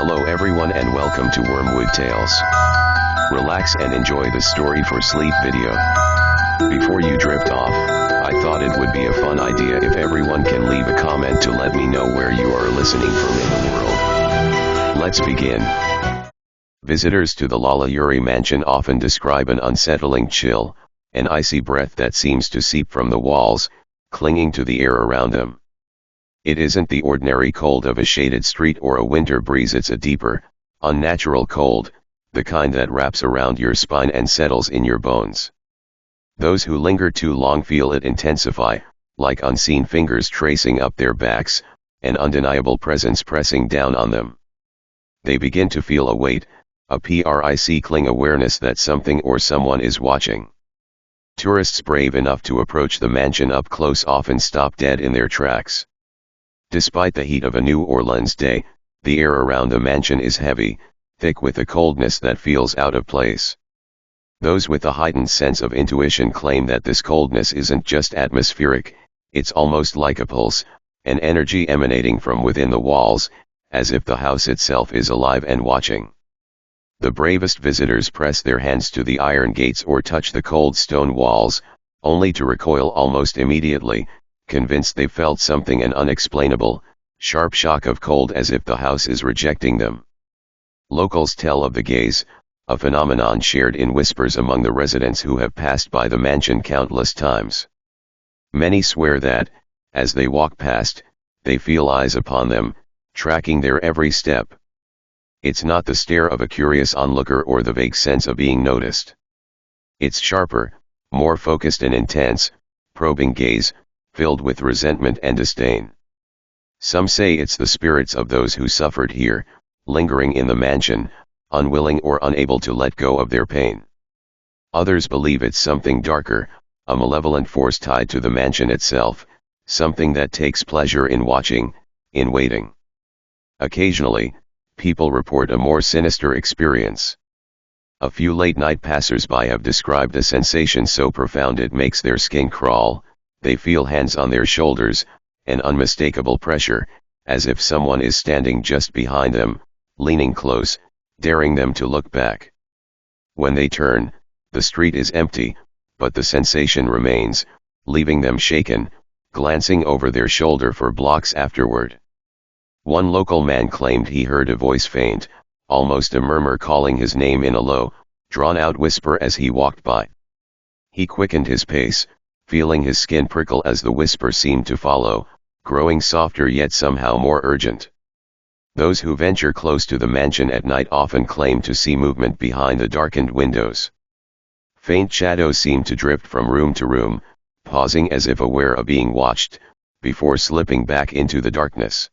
Hello everyone and welcome to Wormwood Tales. Relax and enjoy the story for sleep video. Before you drift off, I thought it would be a fun idea if everyone can leave a comment to let me know where you are listening from in the world. Let's begin. Visitors to the Lalaurie mansion often describe an unsettling chill, an icy breath that seems to seep from the walls, clinging to the air around them. It isn't the ordinary cold of a shaded street or a winter breeze, it's a deeper, unnatural cold, the kind that wraps around your spine and settles in your bones. Those who linger too long feel it intensify, like unseen fingers tracing up their backs, an undeniable presence pressing down on them. They begin to feel a weight, a prickling awareness that something or someone is watching. Tourists brave enough to approach the mansion up close often stop dead in their tracks. Despite the heat of a New Orleans day, the air around the mansion is heavy, thick with a coldness that feels out of place. Those with a heightened sense of intuition claim that this coldness isn't just atmospheric, it's almost like a pulse, an energy emanating from within the walls, as if the house itself is alive and watching. The bravest visitors press their hands to the iron gates or touch the cold stone walls, only to recoil almost immediately, convinced they felt something, an unexplainable, sharp shock of cold, as if the house is rejecting them. Locals tell of the gaze, a phenomenon shared in whispers among the residents who have passed by the mansion countless times. Many swear that, as they walk past, they feel eyes upon them, tracking their every step. It's not the stare of a curious onlooker or the vague sense of being noticed. It's sharper, more focused and intense, probing gaze, filled with resentment and disdain. Some say it's the spirits of those who suffered here, lingering in the mansion, unwilling or unable to let go of their pain. Others believe it's something darker, a malevolent force tied to the mansion itself, something that takes pleasure in watching, in waiting. Occasionally, people report a more sinister experience. A few late-night passers-by have described a sensation so profound it makes their skin crawl. They feel hands on their shoulders, an unmistakable pressure, as if someone is standing just behind them, leaning close, daring them to look back. When they turn, the street is empty, but the sensation remains, leaving them shaken, glancing over their shoulder for blocks afterward. One local man claimed he heard a voice, faint, almost a murmur, calling his name in a low, drawn-out whisper as he walked by. He quickened his pace, feeling his skin prickle as the whisper seemed to follow, growing softer yet somehow more urgent. Those who venture close to the mansion at night often claim to see movement behind the darkened windows. Faint shadows seem to drift from room to room, pausing as if aware of being watched, before slipping back into the darkness.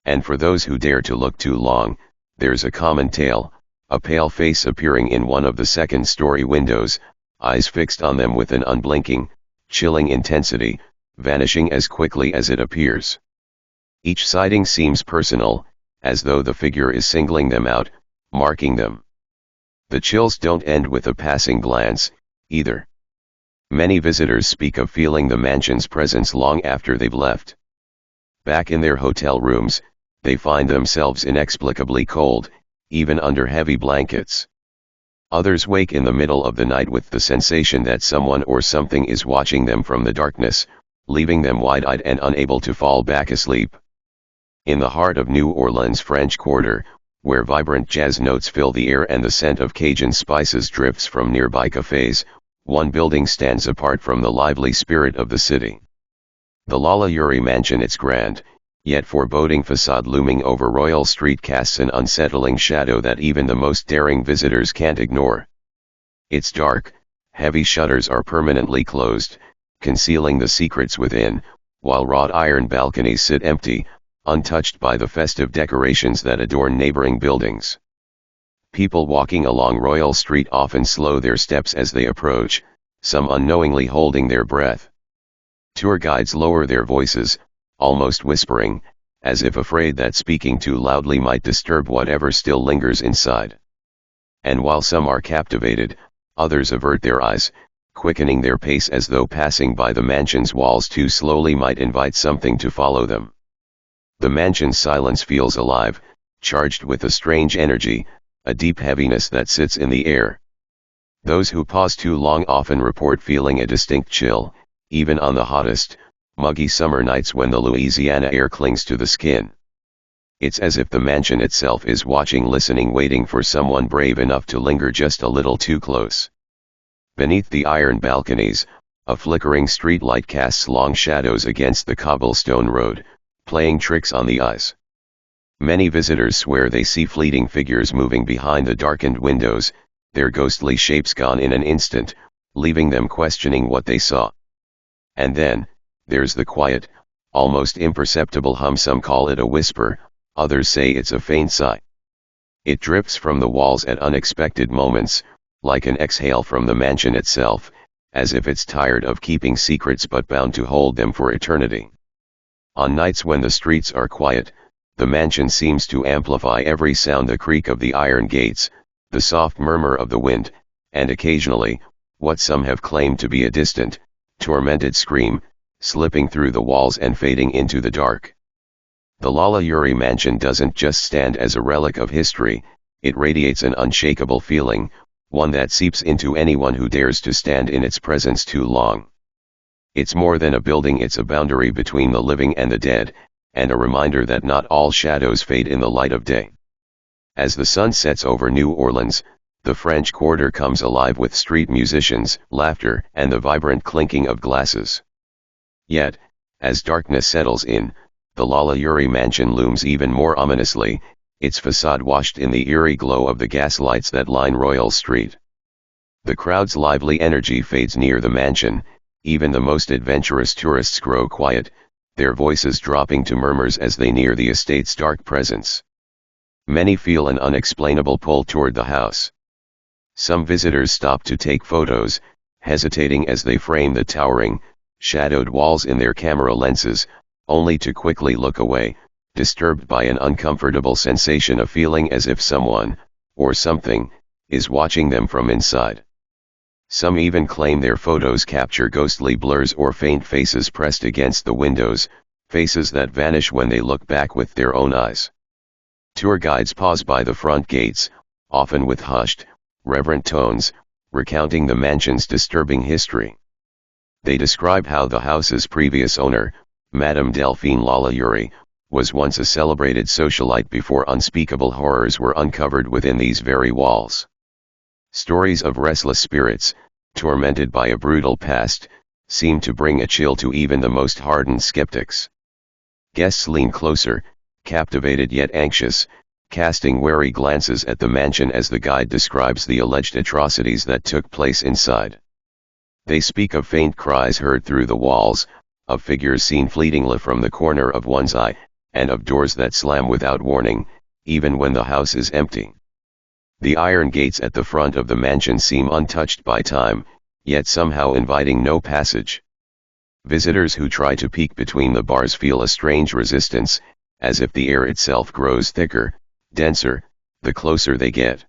And for those who dare to look too long, there's a common tale, a pale face appearing in one of the second-story windows, eyes fixed on them with an unblinking, chilling intensity, vanishing as quickly as it appears. Each sighting seems personal, as though the figure is singling them out, marking them. The chills don't end with a passing glance, either. Many visitors speak of feeling the mansion's presence long after they've left. Back in their hotel rooms, they find themselves inexplicably cold, even under heavy blankets. Others wake in the middle of the night with the sensation that someone or something is watching them from the darkness, leaving them wide-eyed and unable to fall back asleep. In the heart of New Orleans' French Quarter, where vibrant jazz notes fill the air and the scent of Cajun spices drifts from nearby cafes, one building stands apart from the lively spirit of the city. The Lalaurie mansion, its grand, yet foreboding facade looming over Royal Street, casts an unsettling shadow that even the most daring visitors can't ignore. Its dark, heavy shutters are permanently closed, concealing the secrets within, while wrought iron balconies sit empty, untouched by the festive decorations that adorn neighboring buildings. People walking along Royal Street often slow their steps as they approach, some unknowingly holding their breath. Tour guides lower their voices, almost whispering, as if afraid that speaking too loudly might disturb whatever still lingers inside. And while some are captivated, others avert their eyes, quickening their pace as though passing by the mansion's walls too slowly might invite something to follow them. The mansion's silence feels alive, charged with a strange energy, a deep heaviness that sits in the air. Those who pause too long often report feeling a distinct chill, even on the hottest, muggy summer nights when the Louisiana air clings to the skin. It's as if the mansion itself is watching, listening, waiting for someone brave enough to linger just a little too close. Beneath the iron balconies, a flickering street light casts long shadows against the cobblestone road, playing tricks on the eyes. Many visitors swear they see fleeting figures moving behind the darkened windows, their ghostly shapes gone in an instant, leaving them questioning what they saw. And then, there's the quiet, almost imperceptible hum. Some call it a whisper, others say it's a faint sigh. It drifts from the walls at unexpected moments, like an exhale from the mansion itself, as if it's tired of keeping secrets but bound to hold them for eternity. On nights when the streets are quiet, the mansion seems to amplify every sound: the creak of the iron gates, the soft murmur of the wind, and occasionally, what some have claimed to be a distant, tormented scream, slipping through the walls and fading into the dark. The Lalaurie mansion doesn't just stand as a relic of history, it radiates an unshakable feeling, one that seeps into anyone who dares to stand in its presence too long. It's more than a building, it's a boundary between the living and the dead, and a reminder that not all shadows fade in the light of day. As the sun sets over New Orleans, the French Quarter comes alive with street musicians, laughter, and the vibrant clinking of glasses. Yet, as darkness settles in, the Lalaurie mansion looms even more ominously, its facade washed in the eerie glow of the gas lights that line Royal Street. The crowd's lively energy fades near the mansion, even the most adventurous tourists grow quiet, their voices dropping to murmurs as they near the estate's dark presence. Many feel an unexplainable pull toward the house. Some visitors stop to take photos, hesitating as they frame the towering, shadowed walls in their camera lenses, only to quickly look away, disturbed by an uncomfortable sensation of feeling as if someone, or something, is watching them from inside. Some even claim their photos capture ghostly blurs or faint faces pressed against the windows, faces that vanish when they look back with their own eyes. Tour guides pause by the front gates, often with hushed, reverent tones, recounting the mansion's disturbing history. They describe how the house's previous owner, Madame Delphine Lalaurie, was once a celebrated socialite before unspeakable horrors were uncovered within these very walls. Stories of restless spirits, tormented by a brutal past, seem to bring a chill to even the most hardened skeptics. Guests lean closer, captivated yet anxious, casting wary glances at the mansion as the guide describes the alleged atrocities that took place inside. They speak of faint cries heard through the walls, of figures seen fleetingly from the corner of one's eye, and of doors that slam without warning, even when the house is empty. The iron gates at the front of the mansion seem untouched by time, yet somehow inviting no passage. Visitors who try to peek between the bars feel a strange resistance, as if the air itself grows thicker, denser, the closer they get.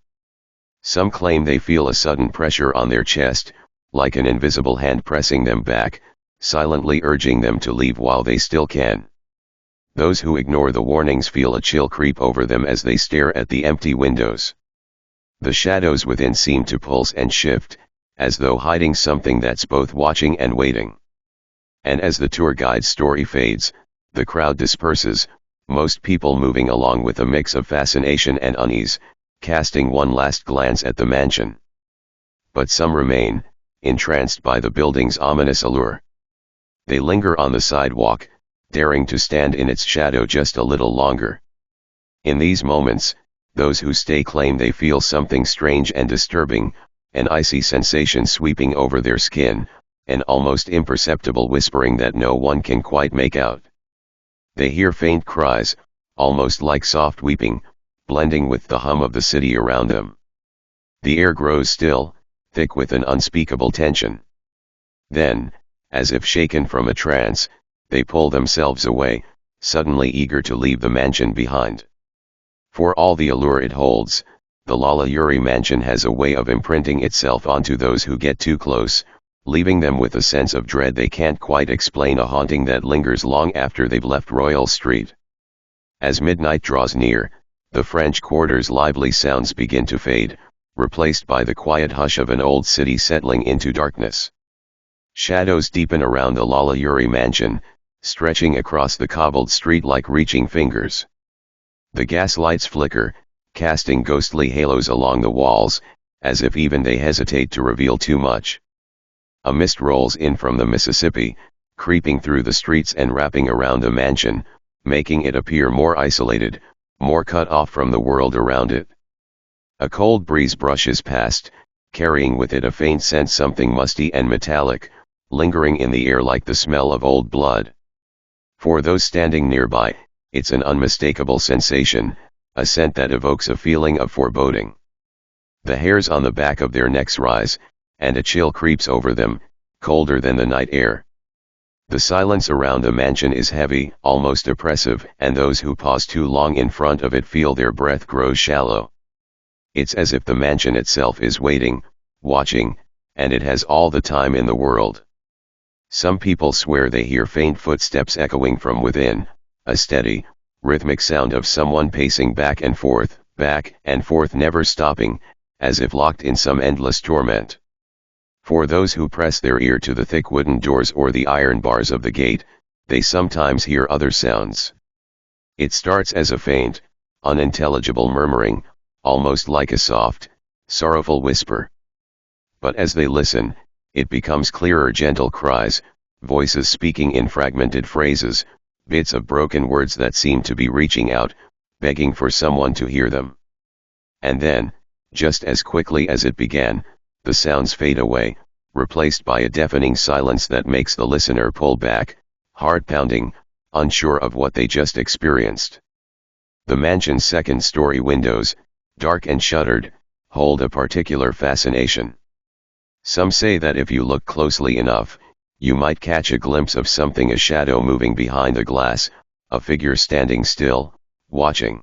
Some claim they feel a sudden pressure on their chest, like an invisible hand pressing them back, silently urging them to leave while they still can. Those who ignore the warnings feel a chill creep over them as they stare at the empty windows. The shadows within seem to pulse and shift, as though hiding something that's both watching and waiting. And as the tour guide's story fades, the crowd disperses, most people moving along with a mix of fascination and unease, casting one last glance at the mansion. But some remain, entranced by the building's ominous allure. They linger on the sidewalk, daring to stand in its shadow just a little longer. In these moments, those who stay claim they feel something strange and disturbing, an icy sensation sweeping over their skin, an almost imperceptible whispering that no one can quite make out. They hear faint cries, almost like soft weeping, blending with the hum of the city around them. The air grows still, thick with an unspeakable tension. Then, as if shaken from a trance, they pull themselves away, suddenly eager to leave the mansion behind. For all the allure it holds, the Lalaurie mansion has a way of imprinting itself onto those who get too close, leaving them with a sense of dread they can't quite explain, a haunting that lingers long after they've left Royal Street. As midnight draws near, The French Quarter's lively sounds begin to fade, replaced by the quiet hush of an old city settling into darkness. Shadows deepen around the Lalaurie mansion, stretching across the cobbled street like reaching fingers. The gas lights flicker, casting ghostly halos along the walls, as if even they hesitate to reveal too much. A mist rolls in from the Mississippi, creeping through the streets and wrapping around the mansion, making it appear more isolated, more cut off from the world around it. A cold breeze brushes past, carrying with it a faint scent, something musty and metallic, lingering in the air like the smell of old blood. For those standing nearby, it's an unmistakable sensation, a scent that evokes a feeling of foreboding. The hairs on the back of their necks rise, and a chill creeps over them, colder than the night air. The silence around the mansion is heavy, almost oppressive, and those who pause too long in front of it feel their breath grow shallow. It's as if the mansion itself is waiting, watching, and it has all the time in the world. Some people swear they hear faint footsteps echoing from within, a steady, rhythmic sound of someone pacing back and forth, never stopping, as if locked in some endless torment. For those who press their ear to the thick wooden doors or the iron bars of the gate, they sometimes hear other sounds. It starts as a faint, unintelligible murmuring, almost like a soft, sorrowful whisper. But as they listen, it becomes clearer, gentle cries, voices speaking in fragmented phrases, bits of broken words that seem to be reaching out, begging for someone to hear them. And then, just as quickly as it began, the sounds fade away, replaced by a deafening silence that makes the listener pull back, heart pounding, unsure of what they just experienced. The mansion's second-story windows, dark and shuttered, hold a particular fascination. Some say that if you look closely enough, you might catch a glimpse of something, a shadow moving behind the glass, a figure standing still, watching.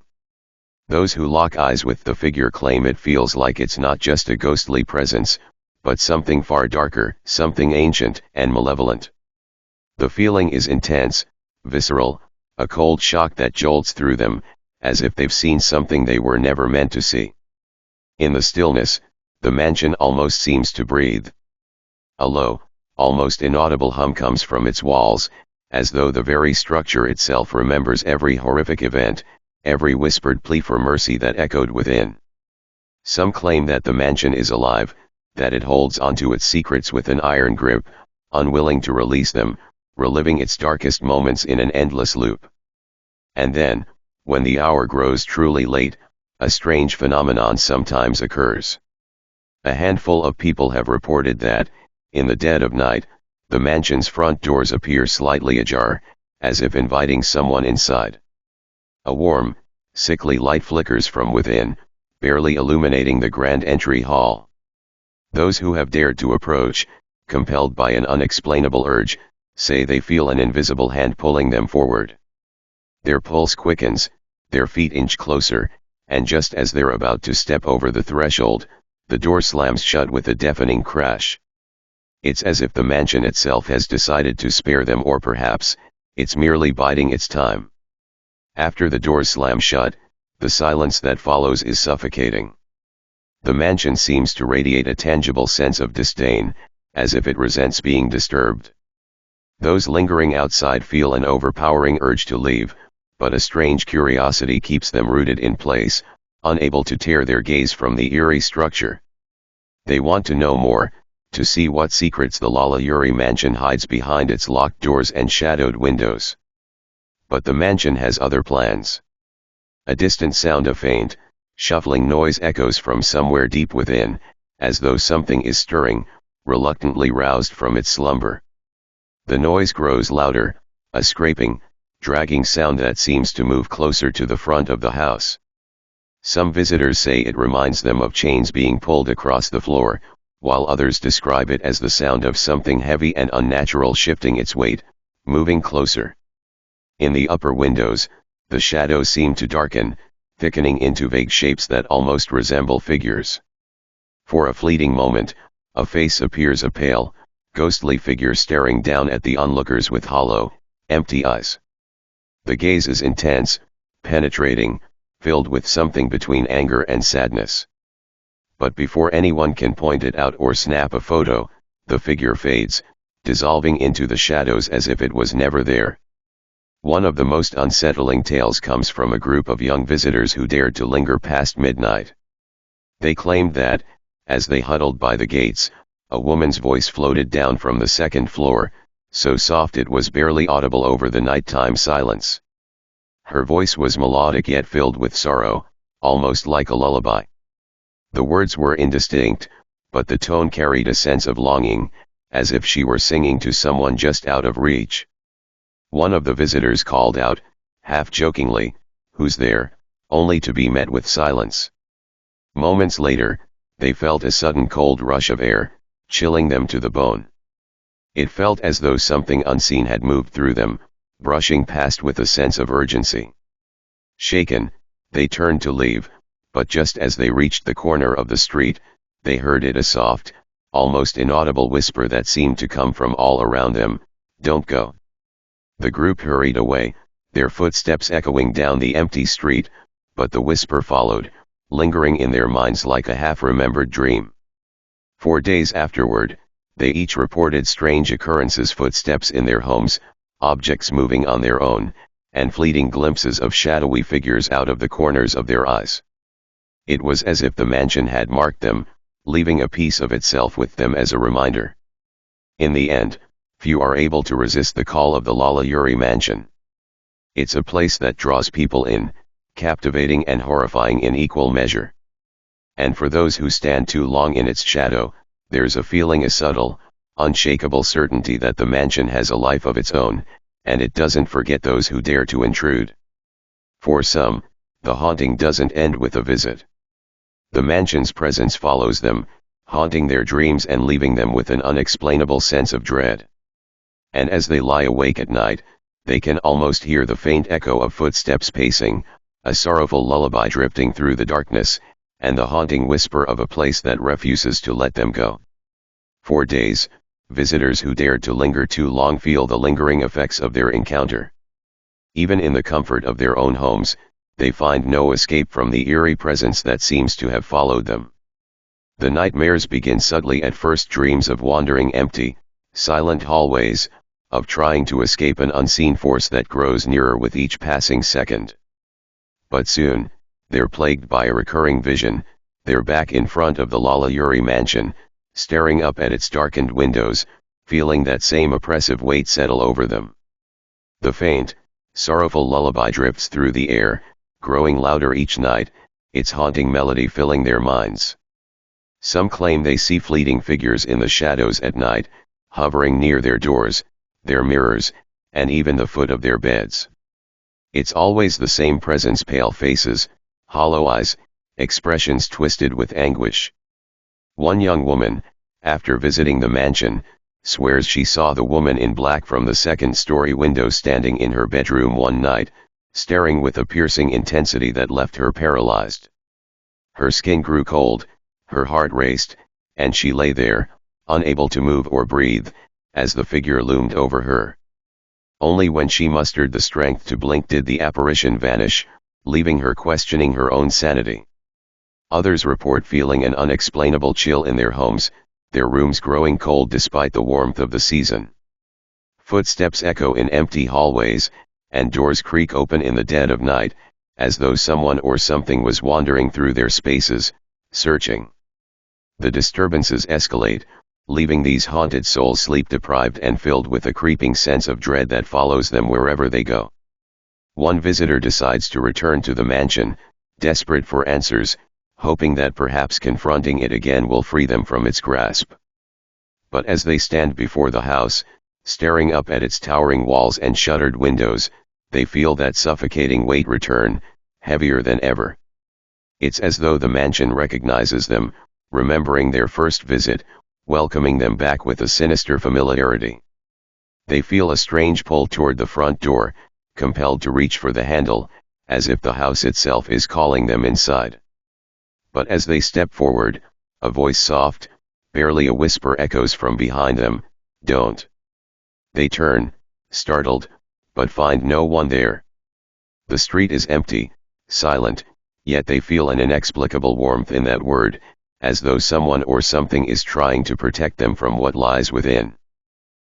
Those who lock eyes with the figure claim it feels like it's not just a ghostly presence, but something far darker, something ancient and malevolent. The feeling is intense, visceral, a cold shock that jolts through them, as if they've seen something they were never meant to see. In the stillness, the mansion almost seems to breathe. A low, almost inaudible hum comes from its walls, as though the very structure itself remembers every horrific event, every whispered plea for mercy that echoed within. Some claim that the mansion is alive, that it holds onto its secrets with an iron grip, unwilling to release them, reliving its darkest moments in an endless loop. And then, when the hour grows truly late, a strange phenomenon sometimes occurs. A handful of people have reported that, in the dead of night, the mansion's front doors appear slightly ajar, as if inviting someone inside. A warm, sickly light flickers from within, barely illuminating the grand entry hall. Those who have dared to approach, compelled by an unexplainable urge, say they feel an invisible hand pulling them forward. Their pulse quickens, their feet inch closer, and just as they're about to step over the threshold, the door slams shut with a deafening crash. It's as if the mansion itself has decided to spare them, or perhaps, it's merely biding its time. After the doors slam shut, the silence that follows is suffocating. The mansion seems to radiate a tangible sense of disdain, as if it resents being disturbed. Those lingering outside feel an overpowering urge to leave, but a strange curiosity keeps them rooted in place, unable to tear their gaze from the eerie structure. They want to know more, to see what secrets the Lalaurie mansion hides behind its locked doors and shadowed windows. But the mansion has other plans. A distant sound of faint, shuffling noise echoes from somewhere deep within, as though something is stirring, reluctantly roused from its slumber. The noise grows louder, a scraping, dragging sound that seems to move closer to the front of the house. Some visitors say it reminds them of chains being pulled across the floor, while others describe it as the sound of something heavy and unnatural shifting its weight, moving closer. In the upper windows, the shadows seem to darken, thickening into vague shapes that almost resemble figures. For a fleeting moment, a face appears, a pale, ghostly figure staring down at the onlookers with hollow, empty eyes. The gaze is intense, penetrating, filled with something between anger and sadness. But before anyone can point it out or snap a photo, the figure fades, dissolving into the shadows as if it was never there. One of the most unsettling tales comes from a group of young visitors who dared to linger past midnight. They claimed that, as they huddled by the gates, a woman's voice floated down from the second floor, so soft it was barely audible over the nighttime silence. Her voice was melodic yet filled with sorrow, almost like a lullaby. The words were indistinct, but the tone carried a sense of longing, as if she were singing to someone just out of reach. One of the visitors called out, half jokingly, "Who's there?" only to be met with silence. Moments later, they felt a sudden cold rush of air, chilling them to the bone. It felt as though something unseen had moved through them, brushing past with a sense of urgency. Shaken, they turned to leave, but just as they reached the corner of the street, they heard a soft, almost inaudible whisper that seemed to come from all around them, "Don't go." The group hurried away, their footsteps echoing down the empty street, but the whisper followed, lingering in their minds like a half-remembered dream. For days afterward, they each reported strange occurrences: footsteps in their homes, objects moving on their own, and fleeting glimpses of shadowy figures out of the corners of their eyes. It was as if the mansion had marked them, leaving a piece of itself with them as a reminder. In the end, few are able to resist the call of the Lalaurie mansion. It's a place that draws people in, captivating and horrifying in equal measure. And for those who stand too long in its shadow, there's a feeling, a subtle, unshakable certainty that the mansion has a life of its own, and it doesn't forget those who dare to intrude. For some, the haunting doesn't end with a visit. The mansion's presence follows them, haunting their dreams and leaving them with an unexplainable sense of dread. And as they lie awake at night, they can almost hear the faint echo of footsteps pacing, a sorrowful lullaby drifting through the darkness, and the haunting whisper of a place that refuses to let them go. For days, visitors who dared to linger too long feel the lingering effects of their encounter. Even in the comfort of their own homes, they find no escape from the eerie presence that seems to have followed them. The nightmares begin subtly at first: dreams of wandering empty, silent hallways, of trying to escape an unseen force that grows nearer with each passing second. But soon, they're plagued by a recurring vision: they're back in front of the Lalaurie mansion, staring up at its darkened windows, feeling that same oppressive weight settle over them. The faint, sorrowful lullaby drifts through the air, growing louder each night, its haunting melody filling their minds. Some claim they see fleeting figures in the shadows at night, hovering near their doors, their mirrors, and even the foot of their beds. It's always the same presence: pale faces, hollow eyes, expressions twisted with anguish. One young woman, after visiting the mansion, swears she saw the woman in black from the second-story window standing in her bedroom one night, staring with a piercing intensity that left her paralyzed. Her skin grew cold, her heart raced, and she lay there, unable to move or breathe, as the figure loomed over her. Only when she mustered the strength to blink did the apparition vanish, leaving her questioning her own sanity. Others report feeling an unexplainable chill in their homes, their rooms growing cold despite the warmth of the season. Footsteps echo in empty hallways, and doors creak open in the dead of night, as though someone or something was wandering through their spaces, searching. The disturbances escalate, leaving these haunted souls sleep-deprived and filled with a creeping sense of dread that follows them wherever they go. One visitor decides to return to the mansion, desperate for answers, hoping that perhaps confronting it again will free them from its grasp. But as they stand before the house, staring up at its towering walls and shuttered windows, they feel that suffocating weight return, heavier than ever. It's as though the mansion recognizes them, remembering their first visit, welcoming them back with a sinister familiarity. They feel a strange pull toward the front door, compelled to reach for the handle, as if the house itself is calling them inside. But as they step forward, a voice, soft, barely a whisper, echoes from behind them, "Don't." They turn, startled, but find no one there. The street is empty, silent, yet they feel an inexplicable warmth in that word, as though someone or something is trying to protect them from what lies within.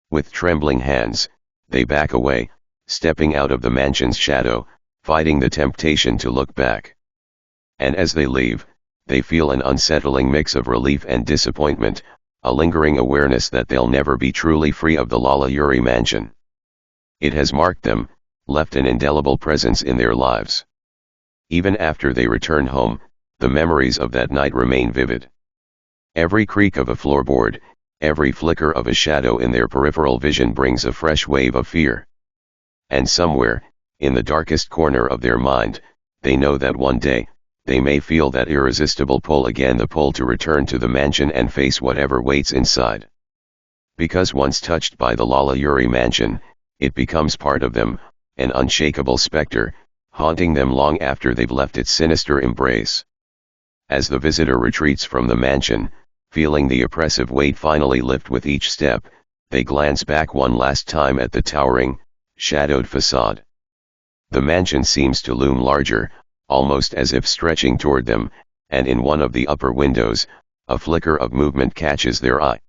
With trembling hands, they back away, stepping out of the mansion's shadow, fighting the temptation to look back. And as they leave, they feel an unsettling mix of relief and disappointment, a lingering awareness that they'll never be truly free of the Lalaurie mansion. It has marked them, left an indelible presence in their lives. Even after they return home, the memories of that night remain vivid. Every creak of a floorboard, every flicker of a shadow in their peripheral vision brings a fresh wave of fear. And somewhere, in the darkest corner of their mind, they know that one day, they may feel that irresistible pull again, the pull to return to the mansion and face whatever waits inside. Because once touched by the Lalaurie mansion, it becomes part of them, an unshakable specter, haunting them long after they've left its sinister embrace. As the visitor retreats from the mansion, feeling the oppressive weight finally lift with each step, they glance back one last time at the towering, shadowed facade. The mansion seems to loom larger, almost as if stretching toward them, and in one of the upper windows, a flicker of movement catches their eye.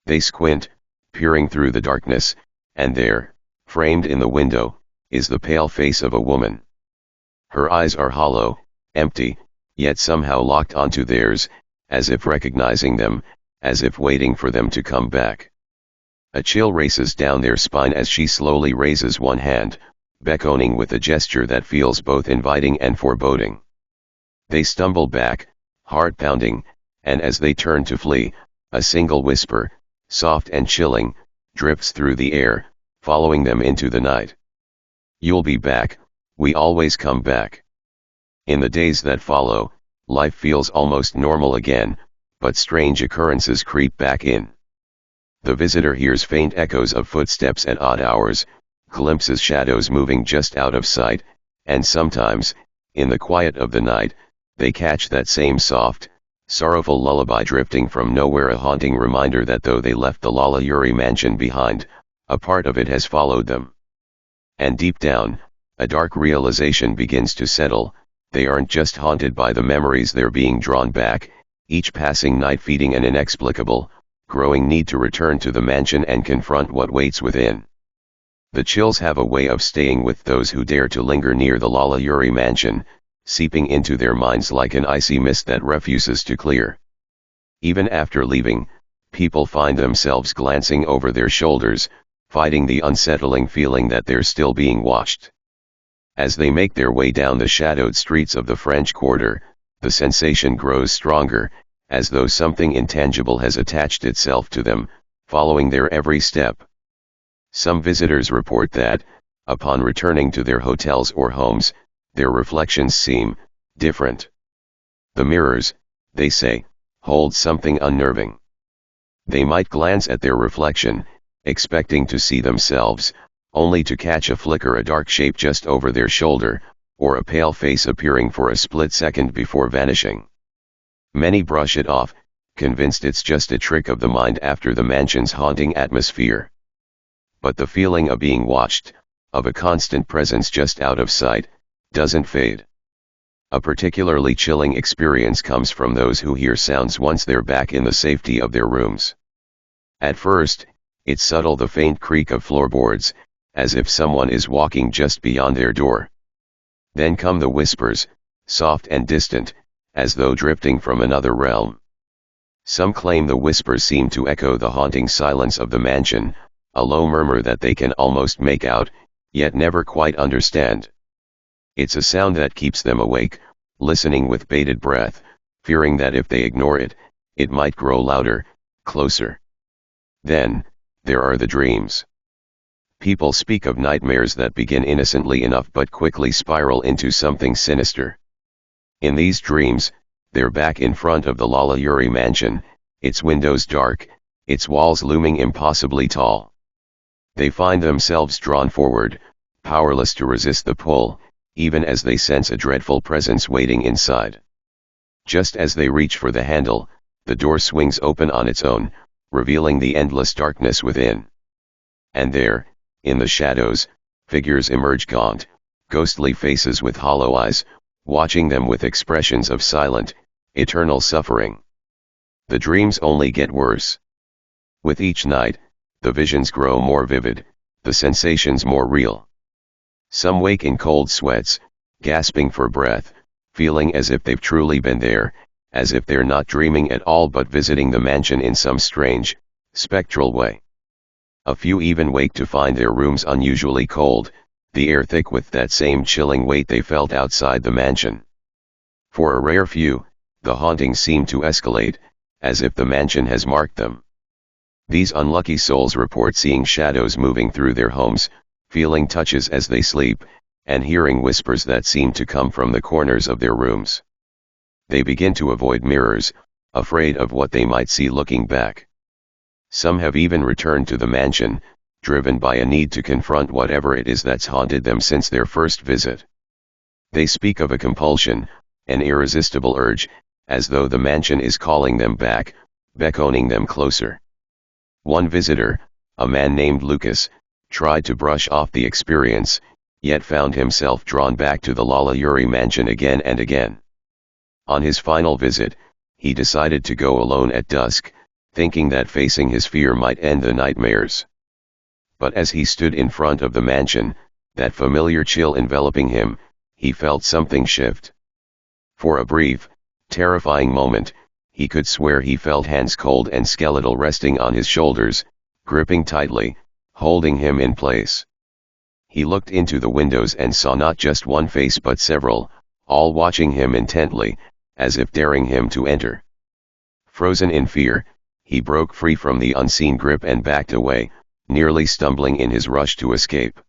They squint, peering through the darkness, and there, framed in the window, is the pale face of a woman. Her eyes are hollow, empty, yet somehow locked onto theirs, as if recognizing them, as if waiting for them to come back. A chill races down their spine as she slowly raises one hand, beckoning with a gesture that feels both inviting and foreboding. They stumble back, heart pounding, and as they turn to flee, a single whisper, soft and chilling, drifts through the air, following them into the night. "You'll be back, we always come back." In the days that follow, life feels almost normal again, but strange occurrences creep back in. The visitor hears faint echoes of footsteps at odd hours, glimpses shadows moving just out of sight, and sometimes, in the quiet of the night, they catch that same soft, sorrowful lullaby drifting from nowhere, a haunting reminder that though they left the Lalaurie mansion behind, a part of it has followed them. And deep down, a dark realization begins to settle: they aren't just haunted by the memories, they're being drawn back, each passing night feeding an inexplicable, growing need to return to the mansion and confront what waits within. The chills have a way of staying with those who dare to linger near the Lalaurie mansion, seeping into their minds like an icy mist that refuses to clear. Even after leaving, people find themselves glancing over their shoulders, fighting the unsettling feeling that they're still being watched. As they make their way down the shadowed streets of the French Quarter, the sensation grows stronger, as though something intangible has attached itself to them, following their every step. Some visitors report that, upon returning to their hotels or homes, their reflections seem different. The mirrors, they say, hold something unnerving. They might glance at their reflection, expecting to see themselves, only to catch a flicker, a dark shape just over their shoulder, or a pale face appearing for a split second before vanishing. Many brush it off, convinced it's just a trick of the mind after the mansion's haunting atmosphere. But the feeling of being watched, of a constant presence just out of sight, doesn't fade. A particularly chilling experience comes from those who hear sounds once they're back in the safety of their rooms. At first, it's subtle, the faint creak of floorboards, as if someone is walking just beyond their door. Then come the whispers, soft and distant, as though drifting from another realm. Some claim the whispers seem to echo the haunting silence of the mansion, a low murmur that they can almost make out, yet never quite understand. It's a sound that keeps them awake, listening with bated breath, fearing that if they ignore it, it might grow louder, closer. Then, there are the dreams. People speak of nightmares that begin innocently enough but quickly spiral into something sinister. In these dreams, they're back in front of the Lalaurie mansion, its windows dark, its walls looming impossibly tall. They find themselves drawn forward, powerless to resist the pull, even as they sense a dreadful presence waiting inside. Just as they reach for the handle, the door swings open on its own, revealing the endless darkness within. And there, in the shadows, figures emerge, gaunt, ghostly faces with hollow eyes, watching them with expressions of silent, eternal suffering. The dreams only get worse. With each night, the visions grow more vivid, the sensations more real. Some wake in cold sweats, gasping for breath, feeling as if they've truly been there, as if they're not dreaming at all but visiting the mansion in some strange, spectral way. A few even wake to find their rooms unusually cold, the air thick with that same chilling weight they felt outside the mansion. For a rare few, the hauntings seem to escalate, as if the mansion has marked them. These unlucky souls report seeing shadows moving through their homes, feeling touches as they sleep, and hearing whispers that seem to come from the corners of their rooms. They begin to avoid mirrors, afraid of what they might see looking back. Some have even returned to the mansion, driven by a need to confront whatever it is that's haunted them since their first visit. They speak of a compulsion, an irresistible urge, as though the mansion is calling them back, beckoning them closer. One visitor, a man named Lucas, tried to brush off the experience, yet found himself drawn back to the Lalaurie mansion again and again. On his final visit, he decided to go alone at dusk, thinking that facing his fear might end the nightmares. But as he stood in front of the mansion, that familiar chill enveloping him, he felt something shift. For a brief, terrifying moment, he could swear he felt hands cold and skeletal resting on his shoulders, gripping tightly, holding him in place. He looked into the windows and saw not just one face but several, all watching him intently, as if daring him to enter. Frozen in fear, he broke free from the unseen grip and backed away, nearly stumbling in his rush to escape.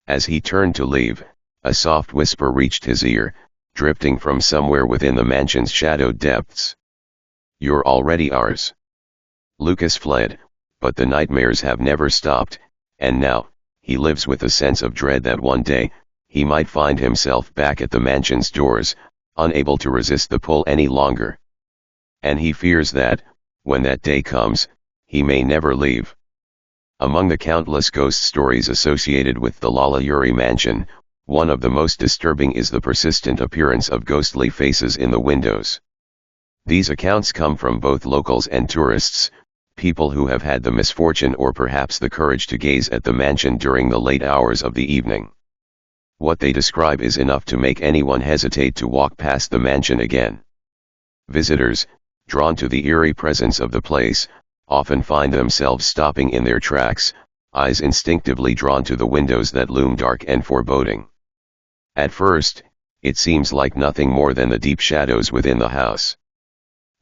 As he turned to leave, a soft whisper reached his ear, drifting from somewhere within the mansion's shadowed depths. "You're already ours." Lucas fled, but the nightmares have never stopped, and now, he lives with a sense of dread that one day, he might find himself back at the mansion's doors, unable to resist the pull any longer. And he fears that, when that day comes, he may never leave. Among the countless ghost stories associated with the Lalaurie mansion, one of the most disturbing is the persistent appearance of ghostly faces in the windows. These accounts come from both locals and tourists, people who have had the misfortune or perhaps the courage to gaze at the mansion during the late hours of the evening. What they describe is enough to make anyone hesitate to walk past the mansion again. Visitors, drawn to the eerie presence of the place, often find themselves stopping in their tracks, eyes instinctively drawn to the windows that loom dark and foreboding. At first, it seems like nothing more than the deep shadows within the house.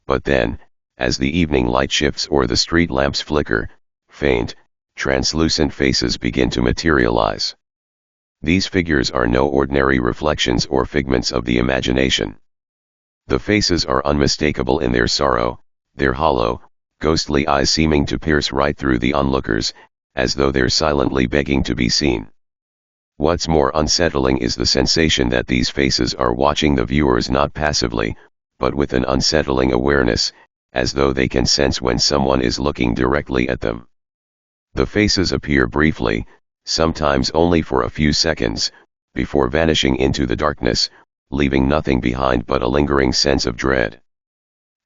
But then, as the evening light shifts or the street lamps flicker, faint, translucent faces begin to materialize. These figures are no ordinary reflections or figments of the imagination. The faces are unmistakable in their sorrow, their hollow, ghostly eyes seeming to pierce right through the onlookers, as though they're silently begging to be seen. What's more unsettling is the sensation that these faces are watching the viewers not passively, but with an unsettling awareness, as though they can sense when someone is looking directly at them. The faces appear briefly, sometimes only for a few seconds, before vanishing into the darkness, leaving nothing behind but a lingering sense of dread.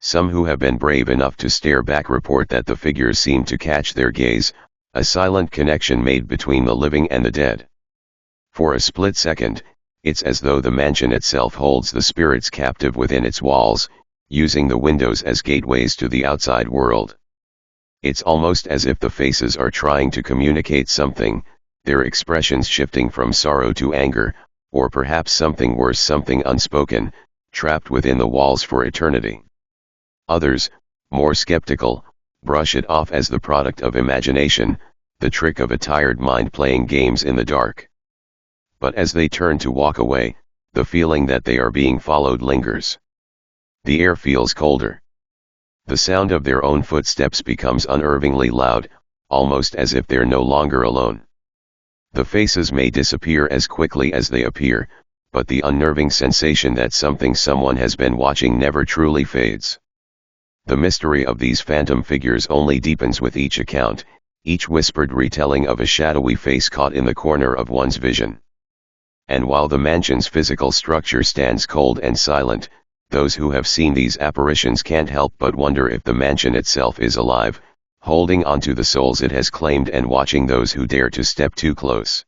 Some who have been brave enough to stare back report that the figures seem to catch their gaze, a silent connection made between the living and the dead. For a split second, it's as though the mansion itself holds the spirits captive within its walls, using the windows as gateways to the outside world. It's almost as if the faces are trying to communicate something, their expressions shifting from sorrow to anger, or perhaps something worse, something unspoken, trapped within the walls for eternity. Others, more skeptical, brush it off as the product of imagination, the trick of a tired mind playing games in the dark. But as they turn to walk away, the feeling that they are being followed lingers. The air feels colder. The sound of their own footsteps becomes unnervingly loud, almost as if they're no longer alone. The faces may disappear as quickly as they appear, but the unnerving sensation that someone has been watching never truly fades. The mystery of these phantom figures only deepens with each account, each whispered retelling of a shadowy face caught in the corner of one's vision. And while the mansion's physical structure stands cold and silent, those who have seen these apparitions can't help but wonder if the mansion itself is alive, holding onto the souls it has claimed and watching those who dare to step too close.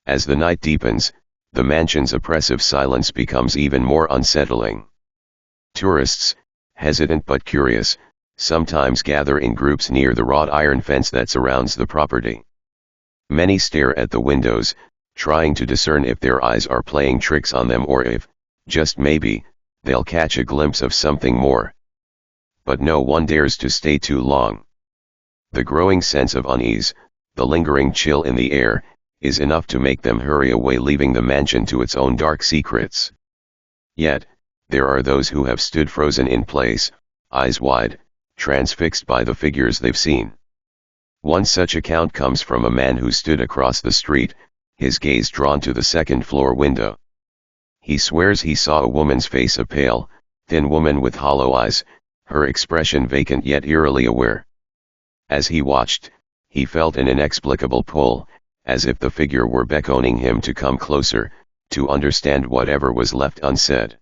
As the night deepens, the mansion's oppressive silence becomes even more unsettling. Tourists, hesitant but curious, sometimes gather in groups near the wrought iron fence that surrounds the property. Many stare at the windows, trying to discern if their eyes are playing tricks on them or if, just maybe, they'll catch a glimpse of something more. But no one dares to stay too long. The growing sense of unease, the lingering chill in the air, is enough to make them hurry away, leaving the mansion to its own dark secrets. Yet, there are those who have stood frozen in place, eyes wide, transfixed by the figures they've seen. One such account comes from a man who stood across the street, his gaze drawn to the second-floor window. He swears he saw a woman's face, a pale, thin woman with hollow eyes, her expression vacant yet eerily aware. As he watched, he felt an inexplicable pull, as if the figure were beckoning him to come closer, to understand whatever was left unsaid.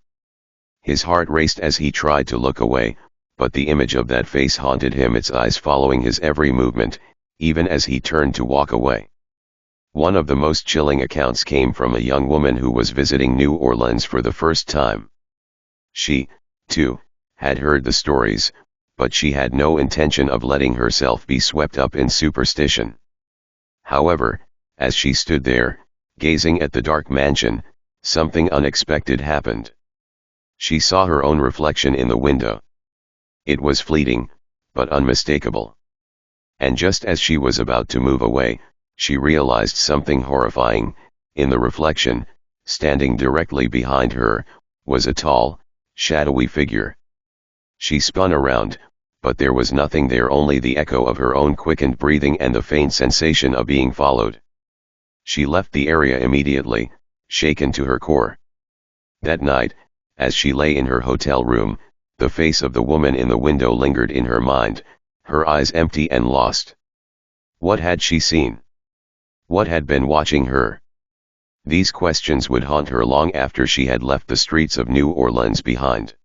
His heart raced as he tried to look away, but the image of that face haunted him, its eyes following his every movement, even as he turned to walk away. One of the most chilling accounts came from a young woman who was visiting New Orleans for the first time. She, too, had heard the stories, but she had no intention of letting herself be swept up in superstition. However, as she stood there, gazing at the dark mansion, something unexpected happened. She saw her own reflection in the window. It was fleeting, but unmistakable. And just as she was about to move away, she realized something horrifying. In the reflection, standing directly behind her, was a tall, shadowy figure. She spun around, but there was nothing there, only the echo of her own quickened breathing and the faint sensation of being followed. She left the area immediately, shaken to her core. That night, as she lay in her hotel room, the face of the woman in the window lingered in her mind, her eyes empty and lost. What had she seen? What had been watching her? These questions would haunt her long after she had left the streets of New Orleans behind.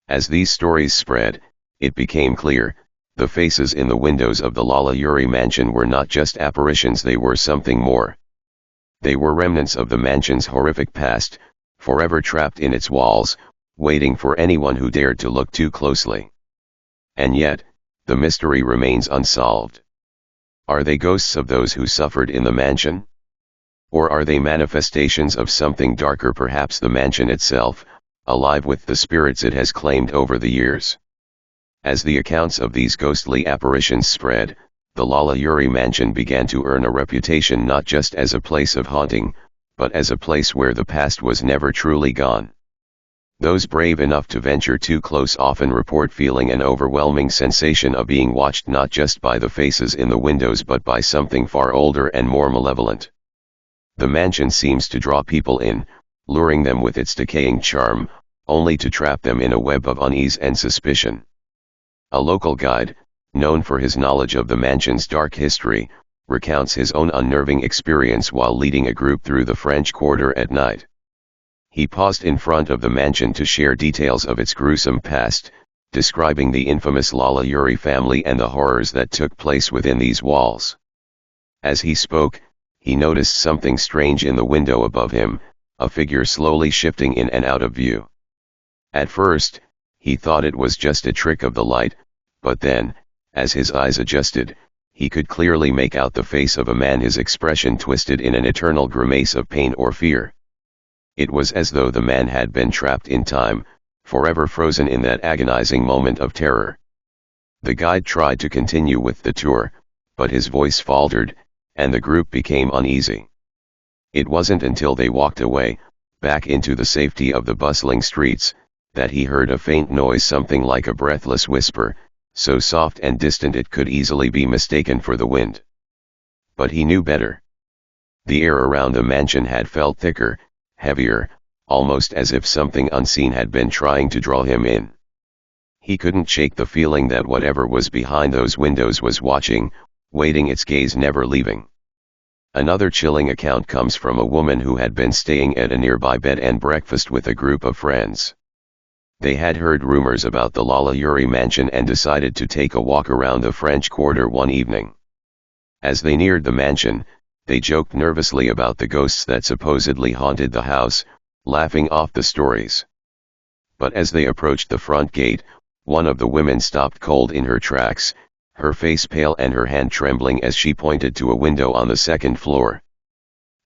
As these stories spread, it became clear, the faces in the windows of the Lalaurie mansion were not just apparitions, they were something more. They were remnants of the mansion's horrific past, forever trapped in its walls, waiting for anyone who dared to look too closely. And yet, the mystery remains unsolved. Are they ghosts of those who suffered in the mansion? Or are they manifestations of something darker, perhaps the mansion itself, alive with the spirits it has claimed over the years? As the accounts of these ghostly apparitions spread, the Lalaurie mansion began to earn a reputation not just as a place of haunting, but as a place where the past was never truly gone. Those brave enough to venture too close often report feeling an overwhelming sensation of being watched, not just by the faces in the windows but by something far older and more malevolent. The mansion seems to draw people in, luring them with its decaying charm, only to trap them in a web of unease and suspicion. A local guide, known for his knowledge of the mansion's dark history, recounts his own unnerving experience while leading a group through the French Quarter at night. He paused in front of the mansion to share details of its gruesome past, describing the infamous Lalaurie family and the horrors that took place within these walls. As he spoke, he noticed something strange in the window above him, a figure slowly shifting in and out of view. At first, he thought it was just a trick of the light, but then, as his eyes adjusted, he could clearly make out the face of a man, his expression twisted in an eternal grimace of pain or fear. It was as though the man had been trapped in time, forever frozen in that agonizing moment of terror. The guide tried to continue with the tour, but his voice faltered, and the group became uneasy. It wasn't until they walked away, back into the safety of the bustling streets, that he heard a faint noise, something like a breathless whisper, so soft and distant it could easily be mistaken for the wind. But he knew better. The air around the mansion had felt thicker, heavier, almost as if something unseen had been trying to draw him in. He couldn't shake the feeling that whatever was behind those windows was watching, waiting, its gaze never leaving. Another chilling account comes from a woman who had been staying at a nearby bed and breakfast with a group of friends. They had heard rumors about the Lalaurie mansion and decided to take a walk around the French Quarter one evening. As they neared the mansion, they joked nervously about the ghosts that supposedly haunted the house, laughing off the stories. But as they approached the front gate, one of the women stopped cold in her tracks, her face pale and her hand trembling as she pointed to a window on the second floor.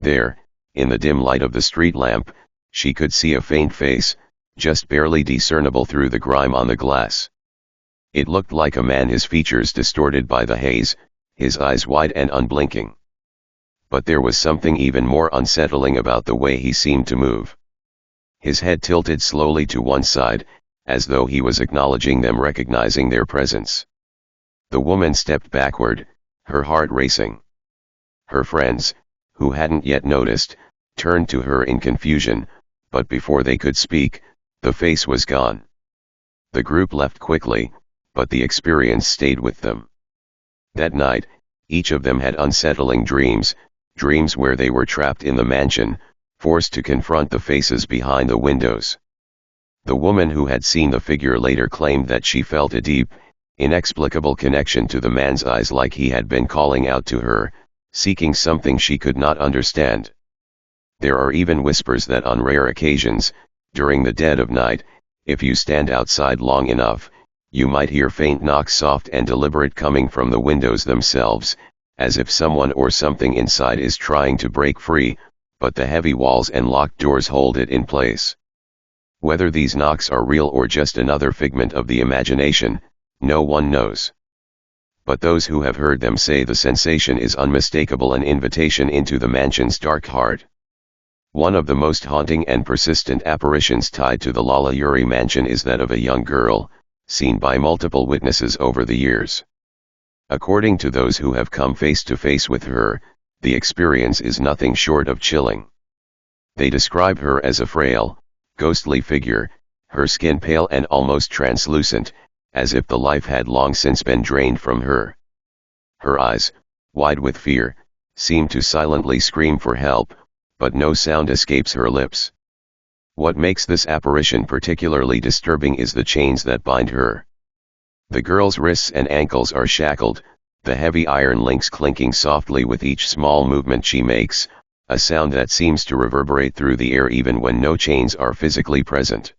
There, in the dim light of the street lamp, she could see a faint face, just barely discernible through the grime on the glass. It looked like a man, his features distorted by the haze, his eyes wide and unblinking. But there was something even more unsettling about the way he seemed to move. His head tilted slowly to one side, as though he was acknowledging them, recognizing their presence. The woman stepped backward, her heart racing. Her friends, who hadn't yet noticed, turned to her in confusion, but before they could speak, the face was gone. The group left quickly, but the experience stayed with them. That night, each of them had unsettling dreams where they were trapped in the mansion, forced to confront the faces behind the windows. The woman who had seen the figure later claimed that she felt a deep, inexplicable connection to the man's eyes, like he had been calling out to her, seeking something she could not understand. There are even whispers that on rare occasions, during the dead of night, if you stand outside long enough, you might hear faint knocks, soft and deliberate, coming from the windows themselves, as if someone or something inside is trying to break free, but the heavy walls and locked doors hold it in place. Whether these knocks are real or just another figment of the imagination, no one knows. But those who have heard them say the sensation is unmistakable, an invitation into the mansion's dark heart. One of the most haunting and persistent apparitions tied to the Lalaurie mansion is that of a young girl, seen by multiple witnesses over the years. According to those who have come face to face with her, the experience is nothing short of chilling. They describe her as a frail, ghostly figure, her skin pale and almost translucent, as if the life had long since been drained from her. Her eyes, wide with fear, seem to silently scream for help, but no sound escapes her lips. What makes this apparition particularly disturbing is the chains that bind her. The girl's wrists and ankles are shackled, the heavy iron links clinking softly with each small movement she makes, a sound that seems to reverberate through the air even when no chains are physically present.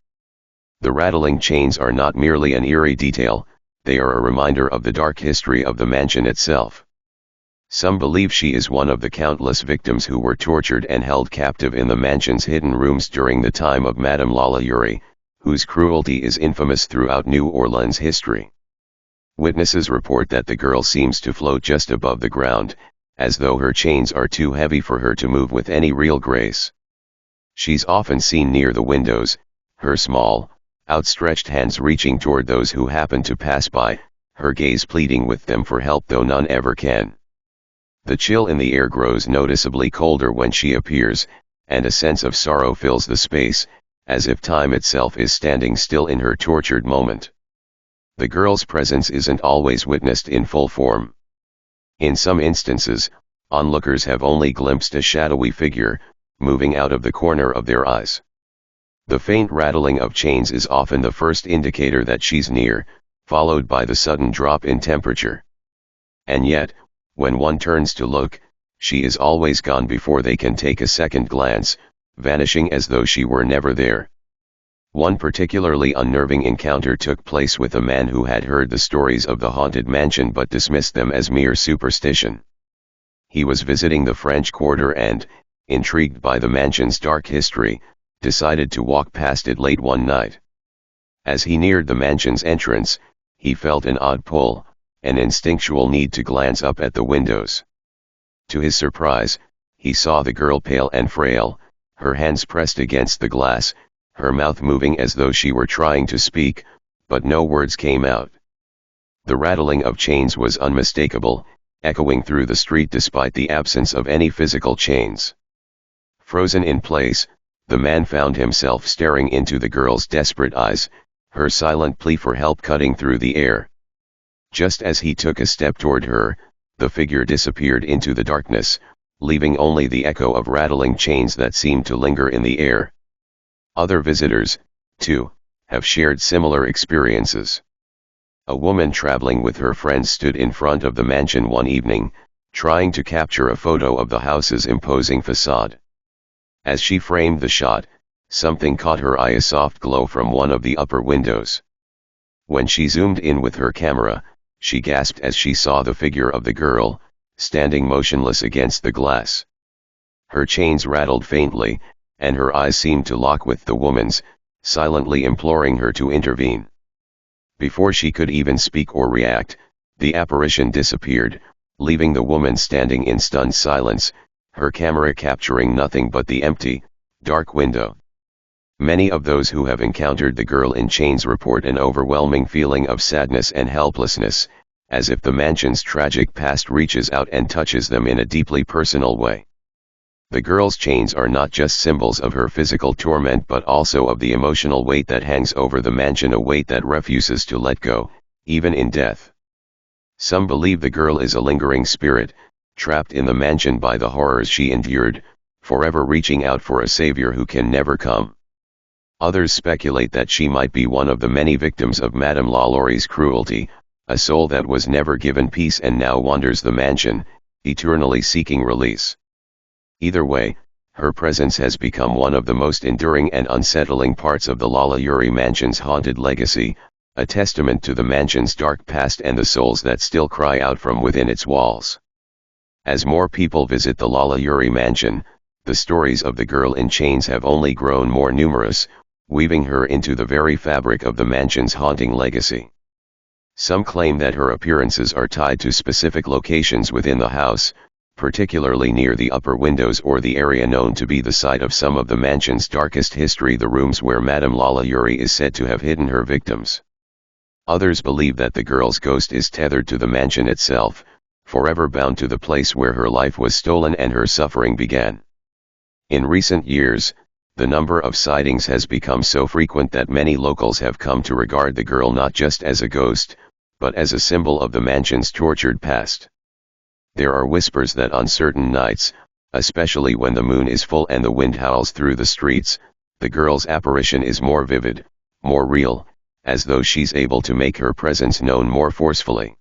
The rattling chains are not merely an eerie detail, they are a reminder of the dark history of the mansion itself. Some believe she is one of the countless victims who were tortured and held captive in the mansion's hidden rooms during the time of Madame Lalaurie, whose cruelty is infamous throughout New Orleans history. Witnesses report that the girl seems to float just above the ground, as though her chains are too heavy for her to move with any real grace. She's often seen near the windows, her small, outstretched hands reaching toward those who happen to pass by, her gaze pleading with them for help, though none ever can. The chill in the air grows noticeably colder when she appears, and a sense of sorrow fills the space, as if time itself is standing still in her tortured moment. The girl's presence isn't always witnessed in full form. In some instances, onlookers have only glimpsed a shadowy figure, moving out of the corner of their eyes. The faint rattling of chains is often the first indicator that she's near, followed by the sudden drop in temperature. And yet, when one turns to look, she is always gone before they can take a second glance, vanishing as though she were never there. One particularly unnerving encounter took place with a man who had heard the stories of the haunted mansion but dismissed them as mere superstition. He was visiting the French Quarter and, intrigued by the mansion's dark history, decided to walk past it late one night. As he neared the mansion's entrance, he felt an odd pull, an instinctual need to glance up at the windows. To his surprise, he saw the girl, pale and frail, her hands pressed against the glass, her mouth moving as though she were trying to speak, but no words came out. The rattling of chains was unmistakable, echoing through the street despite the absence of any physical chains. Frozen in place, the man found himself staring into the girl's desperate eyes, her silent plea for help cutting through the air. Just as he took a step toward her, the figure disappeared into the darkness, leaving only the echo of rattling chains that seemed to linger in the air. Other visitors, too, have shared similar experiences. A woman traveling with her friends stood in front of the mansion one evening, trying to capture a photo of the house's imposing facade. As she framed the shot, something caught her eye: a soft glow from one of the upper windows. When she zoomed in with her camera, she gasped as she saw the figure of the girl, standing motionless against the glass. Her chains rattled faintly, and her eyes seemed to lock with the woman's, silently imploring her to intervene. Before she could even speak or react, the apparition disappeared, leaving the woman standing in stunned silence, her camera capturing nothing but the empty, dark window. Many of those who have encountered the girl in chains report an overwhelming feeling of sadness and helplessness, as if the mansion's tragic past reaches out and touches them in a deeply personal way. The girl's chains are not just symbols of her physical torment but also of the emotional weight that hangs over the mansion, a weight that refuses to let go, even in death. Some believe the girl is a lingering spirit, trapped in the mansion by the horrors she endured, forever reaching out for a savior who can never come. Others speculate that she might be one of the many victims of Madame Lalaurie's cruelty, a soul that was never given peace and now wanders the mansion, eternally seeking release. Either way, her presence has become one of the most enduring and unsettling parts of the Lalaurie mansion's haunted legacy, a testament to the mansion's dark past and the souls that still cry out from within its walls. As more people visit the Lalaurie mansion, the stories of the girl in chains have only grown more numerous, weaving her into the very fabric of the mansion's haunting legacy. Some claim that her appearances are tied to specific locations within the house, particularly near the upper windows or the area known to be the site of some of the mansion's darkest history, the rooms where Madame Lalaurie is said to have hidden her victims. Others believe that the girl's ghost is tethered to the mansion itself, forever bound to the place where her life was stolen and her suffering began. In recent years, the number of sightings has become so frequent that many locals have come to regard the girl not just as a ghost, but as a symbol of the mansion's tortured past. There are whispers that on certain nights, especially when the moon is full and the wind howls through the streets, the girl's apparition is more vivid, more real, as though she's able to make her presence known more forcefully.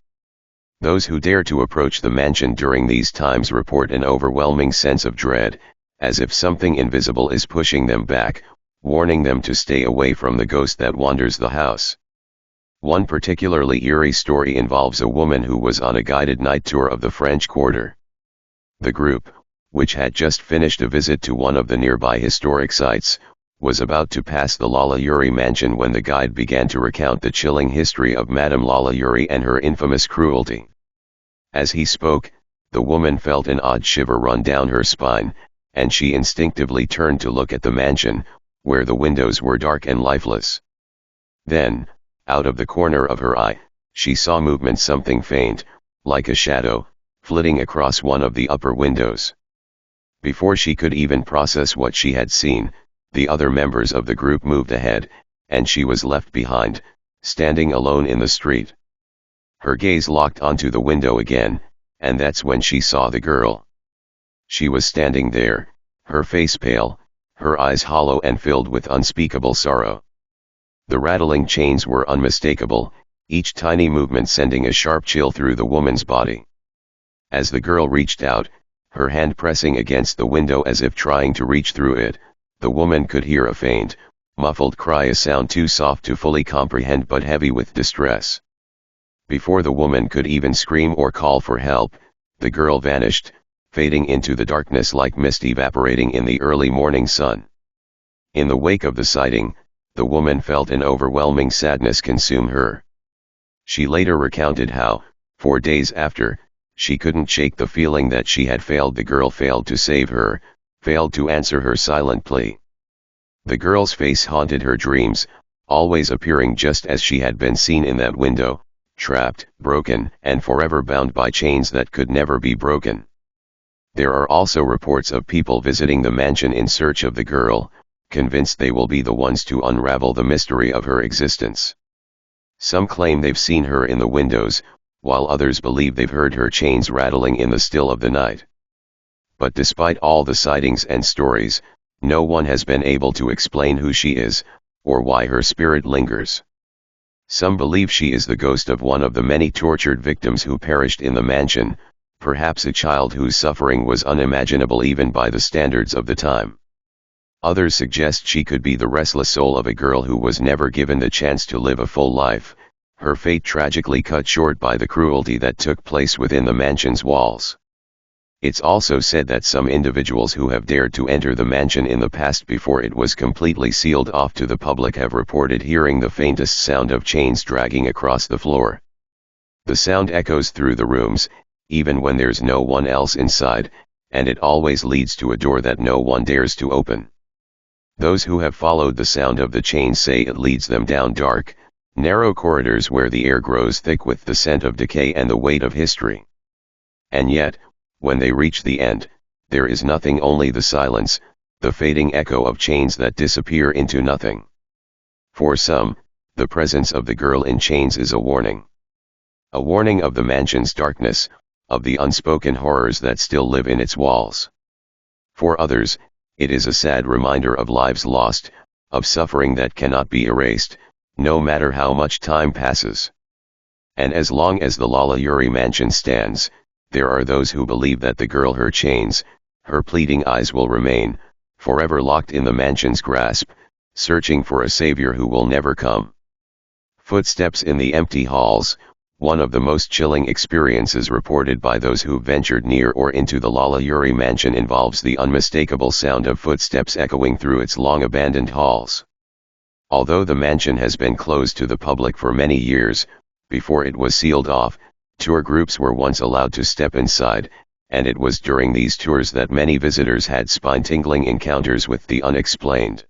Those who dare to approach the mansion during these times report an overwhelming sense of dread, as if something invisible is pushing them back, warning them to stay away from the ghost that wanders the house. One particularly eerie story involves a woman who was on a guided night tour of the French Quarter. The group, which had just finished a visit to one of the nearby historic sites, was about to pass the Lalaurie mansion when the guide began to recount the chilling history of Madame Lalaurie and her infamous cruelty. As he spoke, the woman felt an odd shiver run down her spine, and she instinctively turned to look at the mansion, where the windows were dark and lifeless. Then, out of the corner of her eye, she saw movement, something faint, like a shadow, flitting across one of the upper windows. Before she could even process what she had seen, the other members of the group moved ahead, and she was left behind, standing alone in the street. Her gaze locked onto the window again, and that's when she saw the girl. She was standing there, her face pale, her eyes hollow and filled with unspeakable sorrow. The rattling chains were unmistakable, each tiny movement sending a sharp chill through the woman's body. As the girl reached out, her hand pressing against the window as if trying to reach through it, the woman could hear a faint, muffled cry, a sound too soft to fully comprehend but heavy with distress. Before the woman could even scream or call for help, the girl vanished, fading into the darkness like mist evaporating in the early morning sun. In the wake of the sighting, the woman felt an overwhelming sadness consume her. She later recounted how, for days after, she couldn't shake the feeling that she had failed the girl, failed to save her, failed to answer her silent plea. The girl's face haunted her dreams, always appearing just as she had been seen in that window, trapped, broken, and forever bound by chains that could never be broken. There are also reports of people visiting the mansion in search of the girl, convinced they will be the ones to unravel the mystery of her existence. Some claim they've seen her in the windows, while others believe they've heard her chains rattling in the still of the night. but despite all the sightings and stories, no one has been able to explain who she is, or why her spirit lingers. Some believe she is the ghost of one of the many tortured victims who perished in the mansion, perhaps a child whose suffering was unimaginable even by the standards of the time. Others suggest she could be the restless soul of a girl who was never given the chance to live a full life, her fate tragically cut short by the cruelty that took place within the mansion's walls. It's also said that some individuals who have dared to enter the mansion in the past before it was completely sealed off to the public have reported hearing the faintest sound of chains dragging across the floor. The sound echoes through the rooms, even when there's no one else inside, and it always leads to a door that no one dares to open. Those who have followed the sound of the chains say it leads them down dark, narrow corridors where the air grows thick with the scent of decay and the weight of history. And yet, when they reach the end, there is nothing, only the silence, the fading echo of chains that disappear into nothing. For some, the presence of the girl in chains is a warning. A warning of the mansion's darkness, of the unspoken horrors that still live in its walls. For others, it is a sad reminder of lives lost, of suffering that cannot be erased, no matter how much time passes. And as long as the Lalaurie mansion stands, there are those who believe that the girl, her chains, her pleading eyes will remain, forever locked in the mansion's grasp, searching for a savior who will never come. Footsteps in the empty halls. One of the most chilling experiences reported by those who ventured near or into the Lalaurie mansion involves the unmistakable sound of footsteps echoing through its long-abandoned halls. Although the mansion has been closed to the public for many years, before it was sealed off, tour groups were once allowed to step inside, and it was during these tours that many visitors had spine-tingling encounters with the unexplained.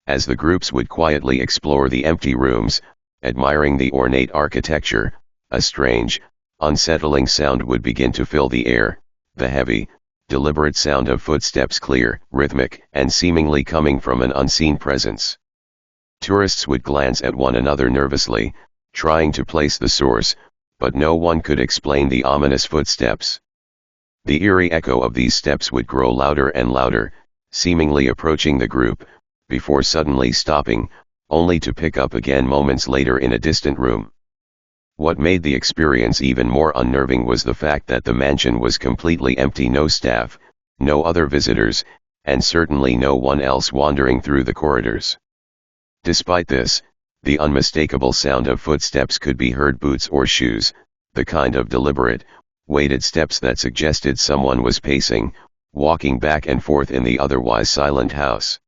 As the groups would quietly explore the empty rooms, admiring the ornate architecture, a strange, unsettling sound would begin to fill the air, the heavy, deliberate sound of footsteps, clear, rhythmic, and seemingly coming from an unseen presence. Tourists would glance at one another nervously, trying to place the source, but no one could explain the ominous footsteps. The eerie echo of these steps would grow louder and louder, seemingly approaching the group, before suddenly stopping, only to pick up again moments later in a distant room. What made the experience even more unnerving was the fact that the mansion was completely empty, no staff, no other visitors, and certainly no one else wandering through the corridors. Despite this, the unmistakable sound of footsteps could be heard, boots or shoes, the kind of deliberate, weighted steps that suggested someone was pacing, walking back and forth in the otherwise silent house.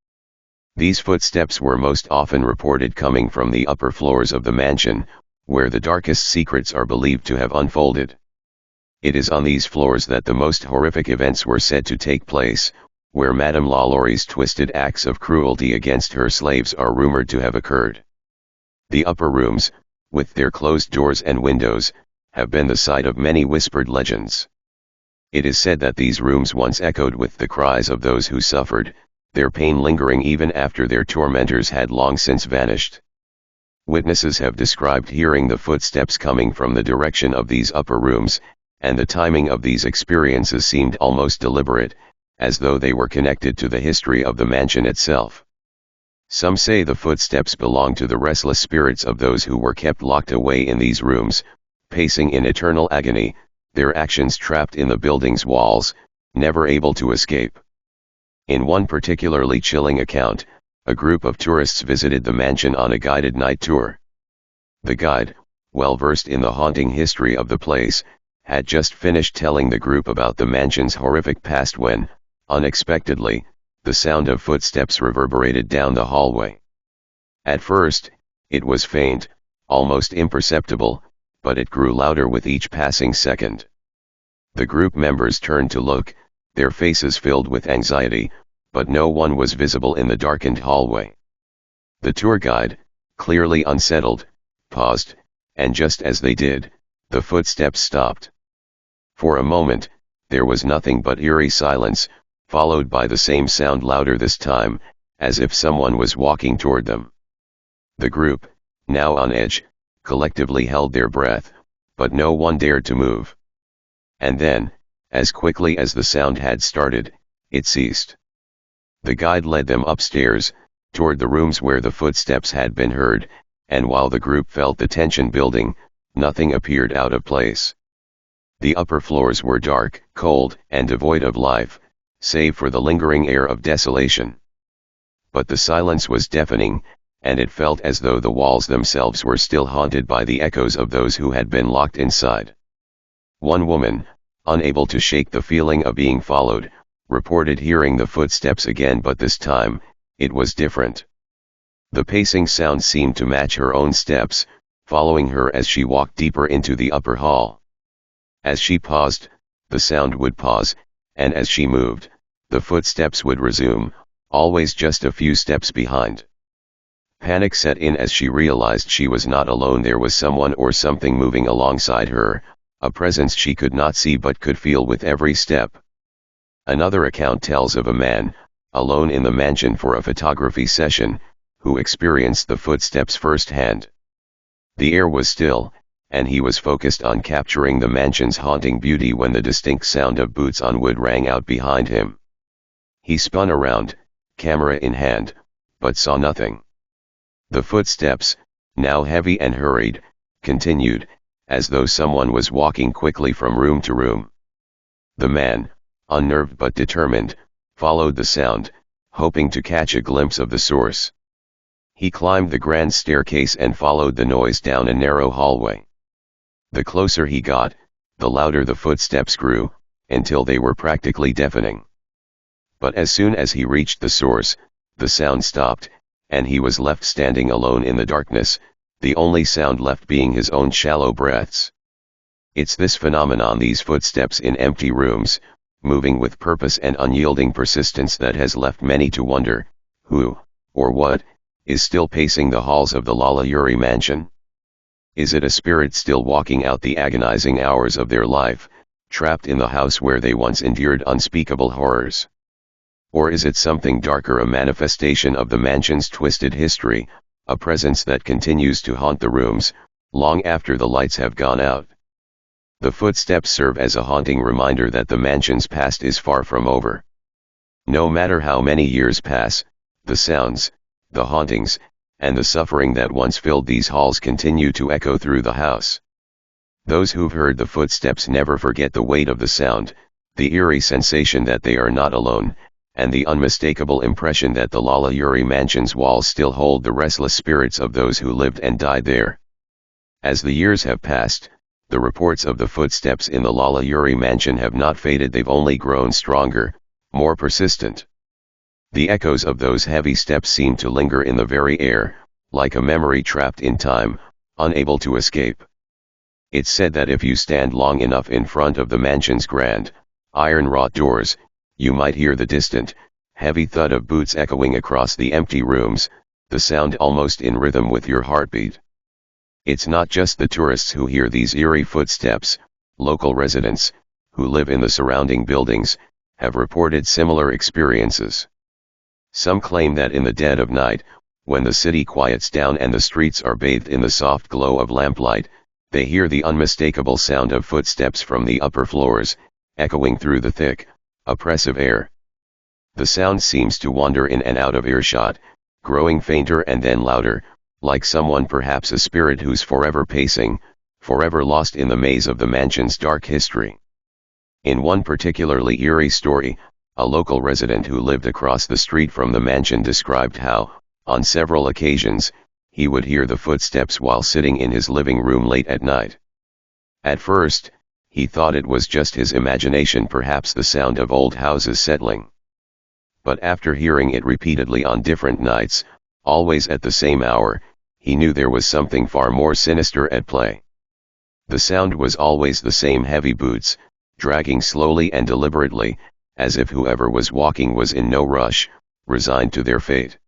These footsteps were most often reported coming from the upper floors of the mansion, where the darkest secrets are believed to have unfolded. It is on these floors that the most horrific events were said to take place, where Madame Lalaurie's twisted acts of cruelty against her slaves are rumored to have occurred. The upper rooms, with their closed doors and windows, have been the site of many whispered legends. It is said that these rooms once echoed with the cries of those who suffered, their pain lingering even after their tormentors had long since vanished. Witnesses have described hearing the footsteps coming from the direction of these upper rooms, and the timing of these experiences seemed almost deliberate, as though they were connected to the history of the mansion itself. Some say the footsteps belong to the restless spirits of those who were kept locked away in these rooms, pacing in eternal agony, their actions trapped in the building's walls, never able to escape. In one particularly chilling account, a group of tourists visited the mansion on a guided night tour. The guide, well versed in the haunting history of the place, had just finished telling the group about the mansion's horrific past when, unexpectedly, the sound of footsteps reverberated down the hallway. At first, it was faint, almost imperceptible, but it grew louder with each passing second. The group members turned to look, their faces filled with anxiety, but no one was visible in the darkened hallway. The tour guide, clearly unsettled, paused, and just as they did, the footsteps stopped. For a moment, there was nothing but eerie silence, followed by the same sound, louder this time, as if someone was walking toward them. The group, now on edge, collectively held their breath, but no one dared to move. And then, As quickly as the sound had started, it ceased. The guide led them upstairs, toward the rooms where the footsteps had been heard, and while the group felt the tension building, nothing appeared out of place. The upper floors were dark, cold, and devoid of life, save for the lingering air of desolation. But the silence was deafening, and it felt as though the walls themselves were still haunted by the echoes of those who had been locked inside. One woman, unable to shake the feeling of being followed, reported hearing the footsteps again, but this time, it was different. The pacing sound seemed to match her own steps, following her as she walked deeper into the upper hall. As she paused, the sound would pause, and as she moved, the footsteps would resume, always just a few steps behind. Panic set in as she realized she was not alone. There was someone or something moving alongside her, a presence she could not see but could feel with every step. Another account tells of a man, alone in the mansion for a photography session, who experienced the footsteps firsthand. The air was still, and he was focused on capturing the mansion's haunting beauty when the distinct sound of boots on wood rang out behind him. He spun around, camera in hand, but saw nothing. The footsteps, now heavy and hurried, continued, as though someone was walking quickly from room to room. The man, unnerved but determined, followed the sound, hoping to catch a glimpse of the source. He climbed the grand staircase and followed the noise down a narrow hallway. The closer he got, the louder the footsteps grew, until they were practically deafening. But as soon as he reached the source, the sound stopped, and he was left standing alone in the darkness, the only sound left being his own shallow breaths. It's this phenomenon, these footsteps in empty rooms, moving with purpose and unyielding persistence, that has left many to wonder, who, or what, is still pacing the halls of the Lalaurie mansion. Is it a spirit still walking out the agonizing hours of their life, trapped in the house where they once endured unspeakable horrors? Or is it something darker, a manifestation of the mansion's twisted history, a presence that continues to haunt the rooms, long after the lights have gone out? The footsteps serve as a haunting reminder that the mansion's past is far from over. No matter how many years pass, the sounds, the hauntings, and the suffering that once filled these halls continue to echo through the house. Those who've heard the footsteps never forget the weight of the sound, the eerie sensation that they are not alone, and the unmistakable impression that the Lalaurie mansion's walls still hold the restless spirits of those who lived and died there. As the years have passed, the reports of the footsteps in the Lalaurie mansion have not faded, they've only grown stronger, more persistent. The echoes of those heavy steps seem to linger in the very air, like a memory trapped in time, unable to escape. It's said that if you stand long enough in front of the mansion's grand, iron-wrought doors, you might hear the distant, heavy thud of boots echoing across the empty rooms, the sound almost in rhythm with your heartbeat. It's not just the tourists who hear these eerie footsteps. Local residents, who live in the surrounding buildings, have reported similar experiences. Some claim that in the dead of night, when the city quiets down and the streets are bathed in the soft glow of lamplight, they hear the unmistakable sound of footsteps from the upper floors, echoing through the thick, oppressive air. The sound seems to wander in and out of earshot, growing fainter and then louder, like someone, perhaps a spirit, who's forever pacing, forever lost in the maze of the mansion's dark history. In one particularly eerie story, a local resident who lived across the street from the mansion described how, on several occasions, he would hear the footsteps while sitting in his living room late at night. At first, he thought it was just his imagination, perhaps the sound of old houses settling. But after hearing it repeatedly on different nights, always at the same hour, he knew there was something far more sinister at play. The sound was always the same: heavy boots, dragging slowly and deliberately, as if whoever was walking was in no rush, resigned to their fate.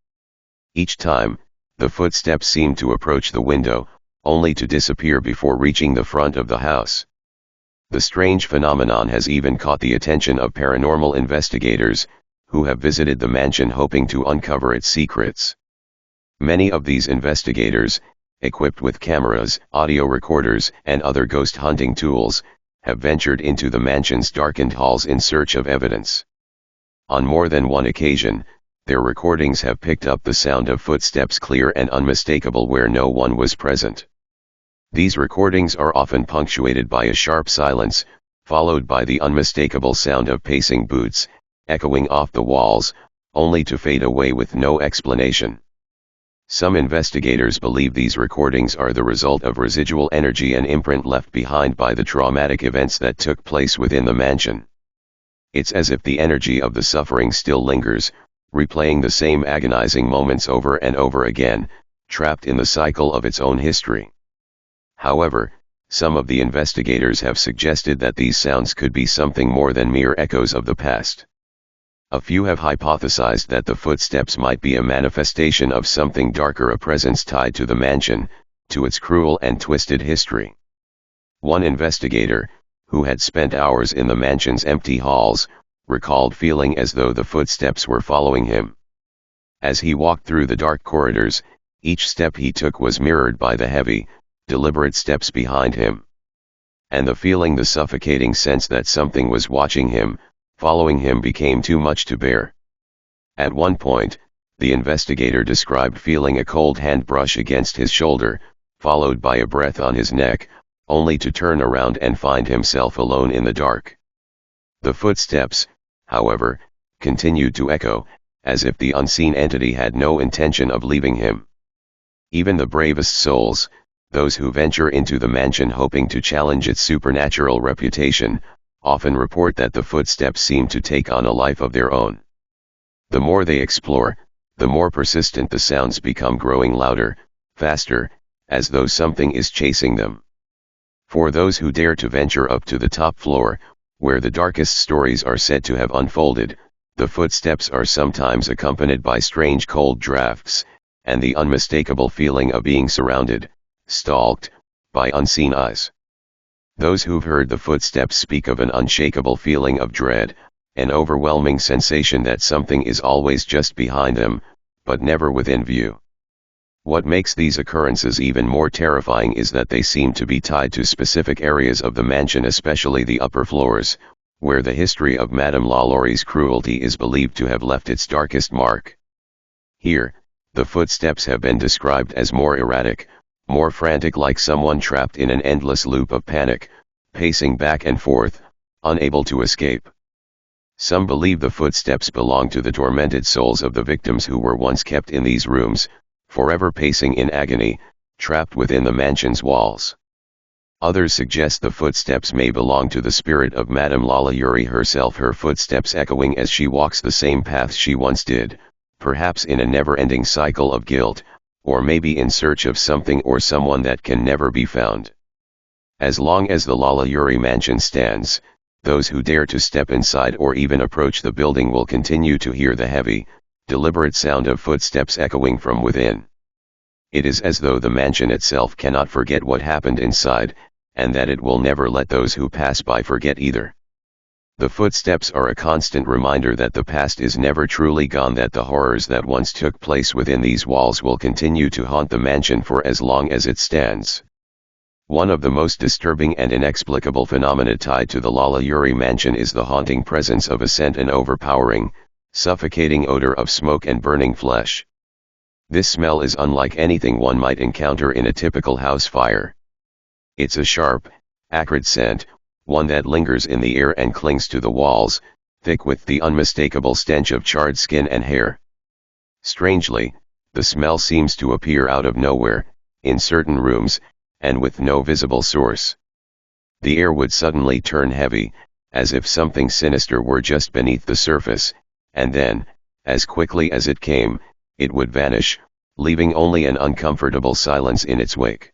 Each time, the footsteps seemed to approach the window, only to disappear before reaching the front of the house. The strange phenomenon has even caught the attention of paranormal investigators, who have visited the mansion hoping to uncover its secrets. Many of these investigators, equipped with cameras, audio recorders, and other ghost hunting tools, have ventured into the mansion's darkened halls in search of evidence. On more than one occasion, their recordings have picked up the sound of footsteps clear and unmistakable where no one was present. These recordings are often punctuated by a sharp silence, followed by the unmistakable sound of pacing boots, echoing off the walls, only to fade away with no explanation. Some investigators believe these recordings are the result of residual energy and imprint left behind by the traumatic events that took place within the mansion. It's as if the energy of the suffering still lingers, replaying the same agonizing moments over and over again, trapped in the cycle of its own history. However, some of the investigators have suggested that these sounds could be something more than mere echoes of the past. A few have hypothesized that the footsteps might be a manifestation of something darker, a presence tied to the mansion, to its cruel and twisted history. One investigator, who had spent hours in the mansion's empty halls, recalled feeling as though the footsteps were following him. As he walked through the dark corridors, each step he took was mirrored by the heavy, deliberate steps behind him. And the suffocating sense that something was watching him, following him, became too much to bear. At one point, the investigator described feeling a cold hand brush against his shoulder, followed by a breath on his neck, only to turn around and find himself alone in the dark. The footsteps, however, continued to echo, as if the unseen entity had no intention of leaving him. Even the bravest souls, those who venture into the mansion hoping to challenge its supernatural reputation, often report that the footsteps seem to take on a life of their own. The more they explore, the more persistent the sounds become, growing louder, faster, as though something is chasing them. For those who dare to venture up to the top floor, where the darkest stories are said to have unfolded, the footsteps are sometimes accompanied by strange cold drafts, and the unmistakable feeling of being surrounded, stalked, by unseen eyes. Those who've heard the footsteps speak of an unshakable feeling of dread, an overwhelming sensation that something is always just behind them, but never within view. What makes these occurrences even more terrifying is that they seem to be tied to specific areas of the mansion, especially the upper floors, where the history of Madame Lalaurie's cruelty is believed to have left its darkest mark. Here, the footsteps have been described as more erratic, more frantic, like someone trapped in an endless loop of panic, pacing back and forth, unable to escape. Some believe the footsteps belong to the tormented souls of the victims who were once kept in these rooms, forever pacing in agony, trapped within the mansion's walls. Others suggest the footsteps may belong to the spirit of Madame Lalaurie herself, her footsteps echoing as she walks the same path she once did, perhaps in a never-ending cycle of guilt, or maybe in search of something or someone that can never be found. As long as the Lalaurie mansion stands, those who dare to step inside or even approach the building will continue to hear the heavy, deliberate sound of footsteps echoing from within. It is as though the mansion itself cannot forget what happened inside, and that it will never let those who pass by forget either. The footsteps are a constant reminder that the past is never truly gone, that the horrors that once took place within these walls will continue to haunt the mansion for as long as it stands. One of the most disturbing and inexplicable phenomena tied to the Lalaurie mansion is the haunting presence of a scent, an overpowering, suffocating odor of smoke and burning flesh. This smell is unlike anything one might encounter in a typical house fire. It's a sharp, acrid scent, one that lingers in the air and clings to the walls, thick with the unmistakable stench of charred skin and hair. Strangely, the smell seems to appear out of nowhere, in certain rooms, and with no visible source. The air would suddenly turn heavy, as if something sinister were just beneath the surface, and then, as quickly as it came, it would vanish, leaving only an uncomfortable silence in its wake.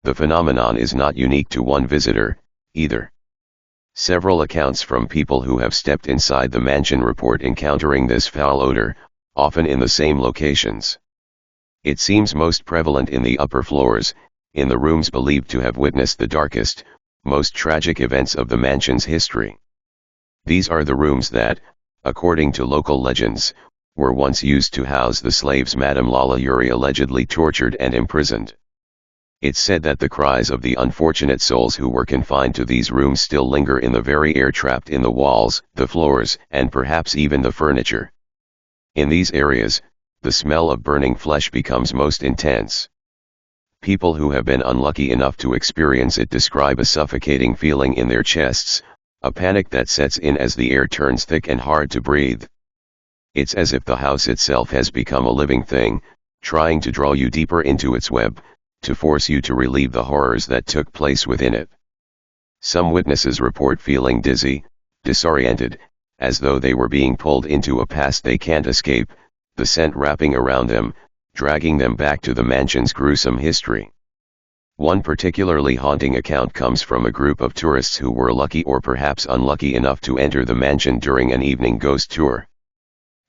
The phenomenon is not unique to one visitor, either. Several accounts from people who have stepped inside the mansion report encountering this foul odor, often in the same locations. It seems most prevalent in the upper floors, in the rooms believed to have witnessed the darkest, most tragic events of the mansion's history. These are the rooms that, according to local legends, were once used to house the slaves Madame Lalaurie allegedly tortured and imprisoned. It's said that the cries of the unfortunate souls who were confined to these rooms still linger in the very air trapped in the walls, the floors, and perhaps even the furniture. In these areas, the smell of burning flesh becomes most intense. People who have been unlucky enough to experience it describe a suffocating feeling in their chests, a panic that sets in as the air turns thick and hard to breathe. It's as if the house itself has become a living thing, trying to draw you deeper into its web, to force you to relieve the horrors that took place within it. Some witnesses report feeling dizzy, disoriented, as though they were being pulled into a past they can't escape, the scent wrapping around them, dragging them back to the mansion's gruesome history. One particularly haunting account comes from a group of tourists who were lucky or perhaps unlucky enough to enter the mansion during an evening ghost tour.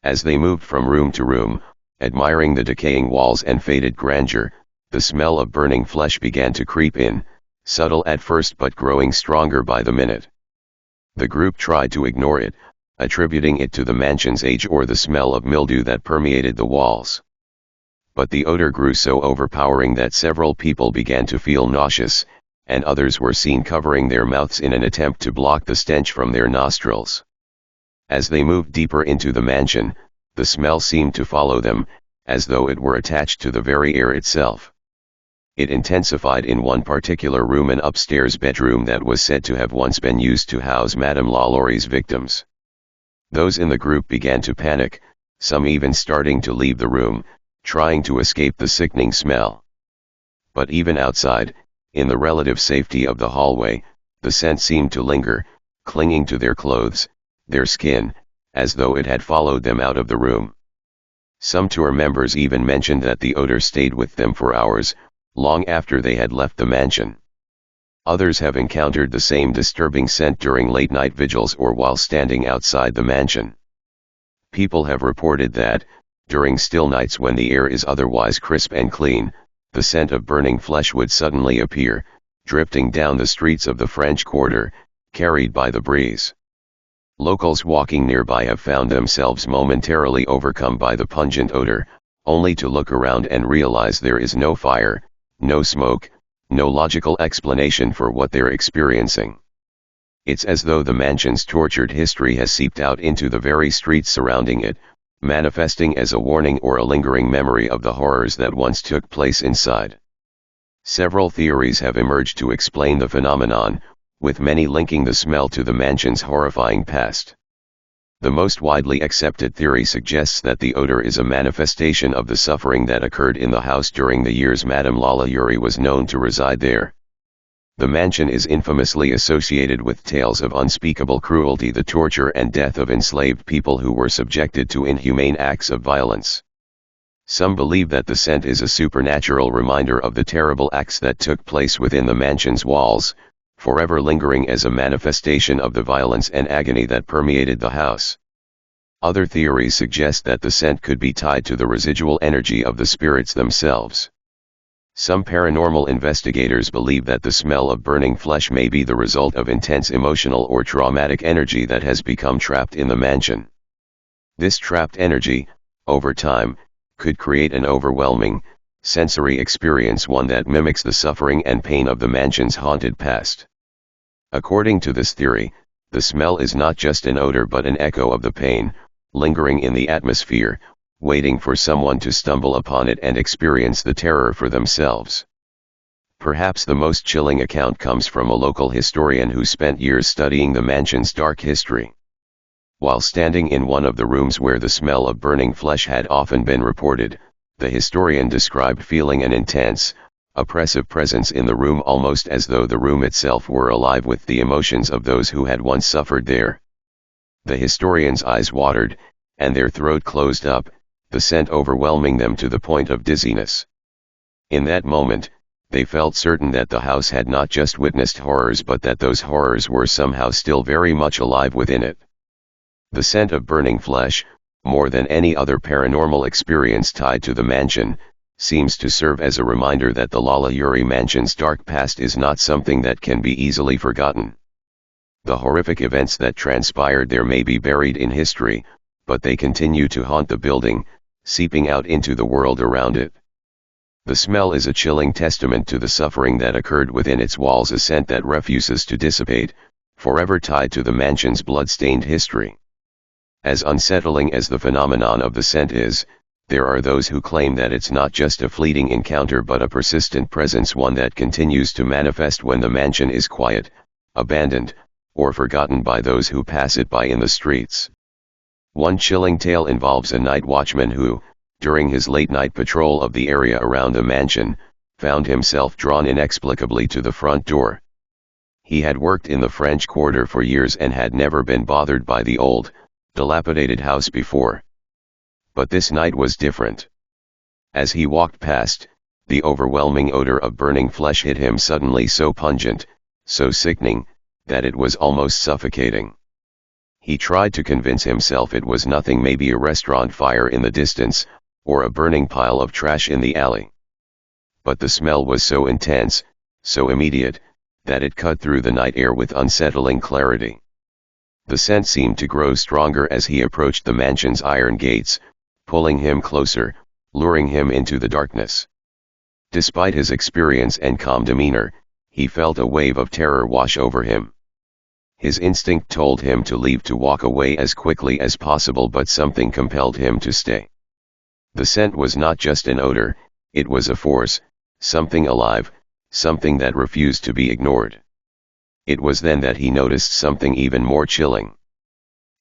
As they moved from room to room, admiring the decaying walls and faded grandeur, the smell of burning flesh began to creep in, subtle at first but growing stronger by the minute. The group tried to ignore it, attributing it to the mansion's age or the smell of mildew that permeated the walls. But the odor grew so overpowering that several people began to feel nauseous, and others were seen covering their mouths in an attempt to block the stench from their nostrils. As they moved deeper into the mansion, the smell seemed to follow them, as though it were attached to the very air itself. It intensified in one particular room, an upstairs bedroom that was said to have once been used to house Madame Lalaurie's victims. Those in the group began to panic, some even starting to leave the room, trying to escape the sickening smell. But even outside, in the relative safety of the hallway, the scent seemed to linger, clinging to their clothes, their skin, as though it had followed them out of the room. Some tour members even mentioned that the odor stayed with them for hours, long after they had left the mansion. Others have encountered the same disturbing scent during late-night vigils or while standing outside the mansion. People have reported that, during still nights when the air is otherwise crisp and clean, the scent of burning flesh would suddenly appear, drifting down the streets of the French Quarter, carried by the breeze. Locals walking nearby have found themselves momentarily overcome by the pungent odor, only to look around and realize there is no fire, no smoke, no logical explanation for what they're experiencing. It's as though the mansion's tortured history has seeped out into the very streets surrounding it, manifesting as a warning or a lingering memory of the horrors that once took place inside. Several theories have emerged to explain the phenomenon, with many linking the smell to the mansion's horrifying past. The most widely accepted theory suggests that the odor is a manifestation of the suffering that occurred in the house during the years Madame Lalaurie was known to reside there. The mansion is infamously associated with tales of unspeakable cruelty, the torture and death of enslaved people who were subjected to inhumane acts of violence. Some believe that the scent is a supernatural reminder of the terrible acts that took place within the mansion's walls, forever lingering as a manifestation of the violence and agony that permeated the house. Other theories suggest that the scent could be tied to the residual energy of the spirits themselves. Some paranormal investigators believe that the smell of burning flesh may be the result of intense emotional or traumatic energy that has become trapped in the mansion. This trapped energy, over time, could create an overwhelming, sensory experience, one that mimics the suffering and pain of the mansion's haunted past. According to this theory, the smell is not just an odor but an echo of the pain, lingering in the atmosphere, waiting for someone to stumble upon it and experience the terror for themselves. Perhaps the most chilling account comes from a local historian who spent years studying the mansion's dark history. While standing in one of the rooms where the smell of burning flesh had often been reported, the historian described feeling an intense, oppressive presence in the room, almost as though the room itself were alive with the emotions of those who had once suffered there. The historian's eyes watered, and their throat closed up, the scent overwhelming them to the point of dizziness. In that moment, they felt certain that the house had not just witnessed horrors but that those horrors were somehow still very much alive within it. The scent of burning flesh, more than any other paranormal experience tied to the mansion, seems to serve as a reminder that the Lalaurie mansion's dark past is not something that can be easily forgotten. The horrific events that transpired there may be buried in history, but they continue to haunt the building, seeping out into the world around it. The smell is a chilling testament to the suffering that occurred within its walls, a scent that refuses to dissipate, forever tied to the mansion's blood-stained history. As unsettling as the phenomenon of the scent is, there are those who claim that it's not just a fleeting encounter but a persistent presence, one that continues to manifest when the mansion is quiet, abandoned, or forgotten by those who pass it by in the streets. One chilling tale involves a night watchman who, during his late-night patrol of the area around the mansion, found himself drawn inexplicably to the front door. He had worked in the French Quarter for years and had never been bothered by the old, dilapidated house before. But this night was different. As he walked past, the overwhelming odor of burning flesh hit him suddenly, so pungent, so sickening, that it was almost suffocating. He tried to convince himself it was nothing, maybe a restaurant fire in the distance, or a burning pile of trash in the alley. But the smell was so intense, so immediate, that it cut through the night air with unsettling clarity. The scent seemed to grow stronger as he approached the mansion's iron gates, pulling him closer, luring him into the darkness. Despite his experience and calm demeanor, he felt a wave of terror wash over him. His instinct told him to leave, to walk away as quickly as possible, but something compelled him to stay. The scent was not just an odor, it was a force, something alive, something that refused to be ignored. It was then that he noticed something even more chilling.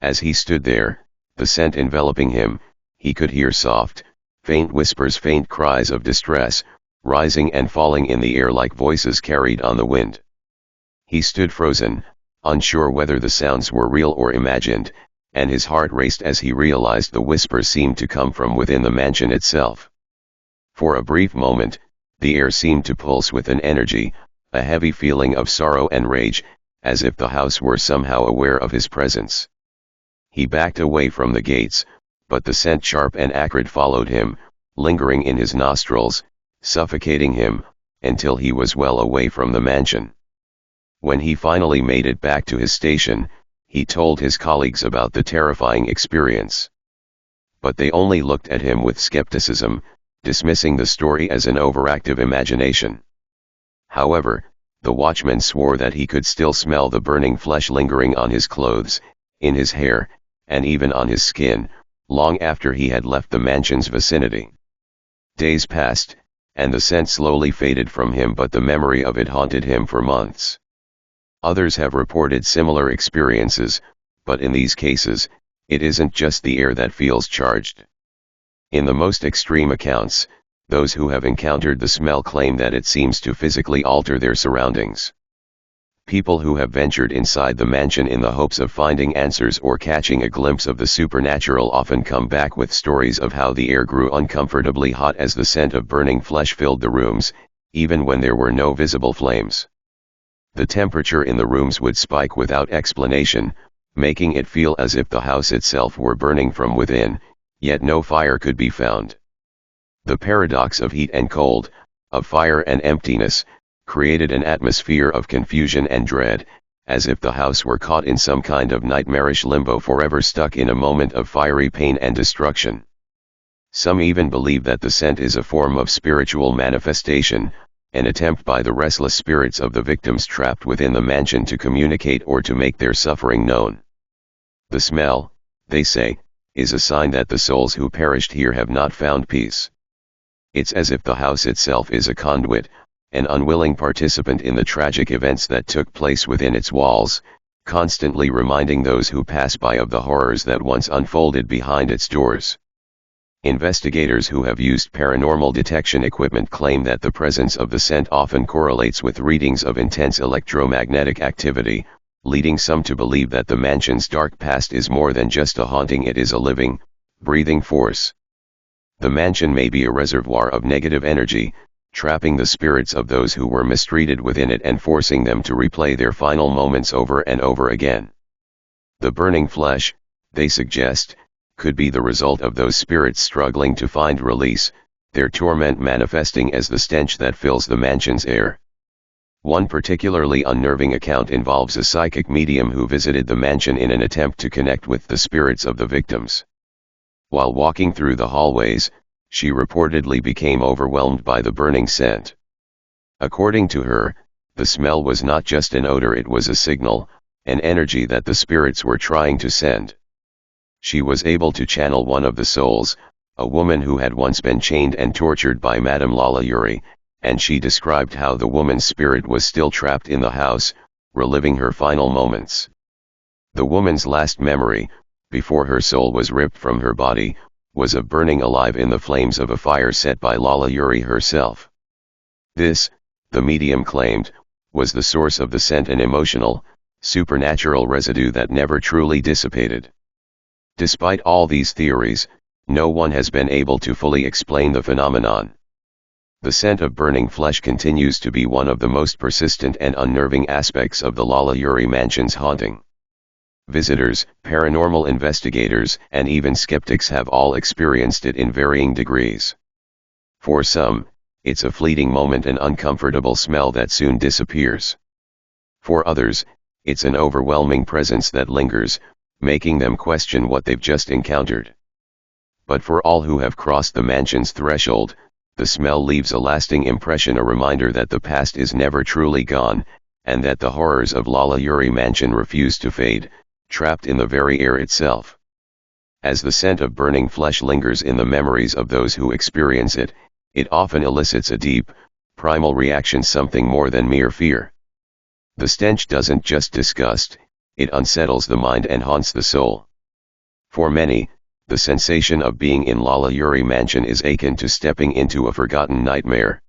As he stood there, the scent enveloping him, he could hear soft, faint whispers, faint cries of distress, rising and falling in the air like voices carried on the wind. He stood frozen, unsure whether the sounds were real or imagined, and his heart raced as he realized the whispers seemed to come from within the mansion itself. For a brief moment, the air seemed to pulse with an energy, a heavy feeling of sorrow and rage, as if the house were somehow aware of his presence. He backed away from the gates, but the scent, sharp and acrid, followed him, lingering in his nostrils, suffocating him, until he was well away from the mansion. When he finally made it back to his station, he told his colleagues about the terrifying experience. But they only looked at him with skepticism, dismissing the story as an overactive imagination. However, the watchman swore that he could still smell the burning flesh lingering on his clothes, in his hair, and even on his skin, long after he had left the mansion's vicinity. Days passed, and the scent slowly faded from him, but the memory of it haunted him for months. Others have reported similar experiences, but in these cases, it isn't just the air that feels charged. In the most extreme accounts, those who have encountered the smell claim that it seems to physically alter their surroundings. People who have ventured inside the mansion in the hopes of finding answers or catching a glimpse of the supernatural often come back with stories of how the air grew uncomfortably hot as the scent of burning flesh filled the rooms, even when there were no visible flames. The temperature in the rooms would spike without explanation, making it feel as if the house itself were burning from within, yet no fire could be found. The paradox of heat and cold, of fire and emptiness, created an atmosphere of confusion and dread, as if the house were caught in some kind of nightmarish limbo, forever stuck in a moment of fiery pain and destruction. Some even believe that the scent is a form of spiritual manifestation, an attempt by the restless spirits of the victims trapped within the mansion to communicate or to make their suffering known. The smell, they say, is a sign that the souls who perished here have not found peace. It's as if the house itself is a conduit, an unwilling participant in the tragic events that took place within its walls, constantly reminding those who pass by of the horrors that once unfolded behind its doors. Investigators who have used paranormal detection equipment claim that the presence of the scent often correlates with readings of intense electromagnetic activity, leading some to believe that the mansion's dark past is more than just a haunting, it is a living, breathing force. The mansion may be a reservoir of negative energy, trapping the spirits of those who were mistreated within it and forcing them to replay their final moments over and over again. The burning flesh, they suggest, could be the result of those spirits struggling to find release, their torment manifesting as the stench that fills the mansion's air. One particularly unnerving account involves a psychic medium who visited the mansion in an attempt to connect with the spirits of the victims. While walking through the hallways, She reportedly became overwhelmed by the burning scent. According to her, the smell was not just an odor, it was a signal, an energy that the spirits were trying to send. She was able to channel one of the souls, a woman who had once been chained and tortured by Madame Lalaurie, and she described how the woman's spirit was still trapped in the house, reliving her final moments. The woman's last memory, before her soul was ripped from her body, was of burning alive in the flames of a fire set by Lalaurie herself. This, the medium claimed, was the source of the scent, an emotional, supernatural residue that never truly dissipated. Despite all these theories, no one has been able to fully explain the phenomenon. The scent of burning flesh continues to be one of the most persistent and unnerving aspects of the Lalaurie mansion's haunting. Visitors, paranormal investigators, and even skeptics have all experienced it in varying degrees. For some, it's a fleeting moment, an uncomfortable smell that soon disappears. For others, it's an overwhelming presence that lingers, making them question what they've just encountered. But for all who have crossed the mansion's threshold, the smell leaves a lasting impression, a reminder that the past is never truly gone, and that the horrors of Lalaurie Mansion refuse to fade, trapped in the very air itself. As the scent of burning flesh lingers in the memories of those who experience it, it often elicits a deep, primal reaction, something more than mere fear. The stench doesn't just disgust, it unsettles the mind and haunts the soul. For many, the sensation of being in Lalaurie Mansion is akin to stepping into a forgotten nightmare.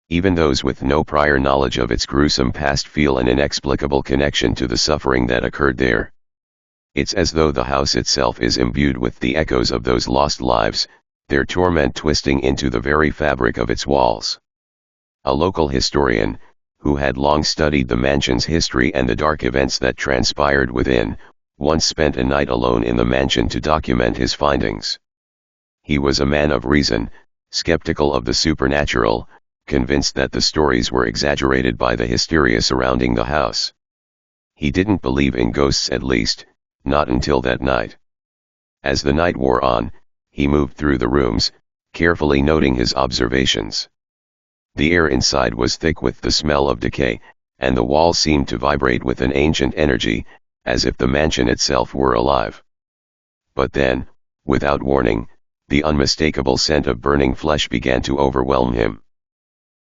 Even those with no prior knowledge of its gruesome past feel an inexplicable connection to the suffering that occurred there. It's as though the house itself is imbued with the echoes of those lost lives, their torment twisting into the very fabric of its walls. A local historian, who had long studied the mansion's history and the dark events that transpired within, once spent a night alone in the mansion to document his findings. He was a man of reason, skeptical of the supernatural, convinced that the stories were exaggerated by the hysteria surrounding the house. He didn't believe in ghosts, at least, not until that night. As the night wore on, he moved through the rooms, carefully noting his observations. The air inside was thick with the smell of decay, and the walls seemed to vibrate with an ancient energy, as if the mansion itself were alive. But then, without warning, the unmistakable scent of burning flesh began to overwhelm him.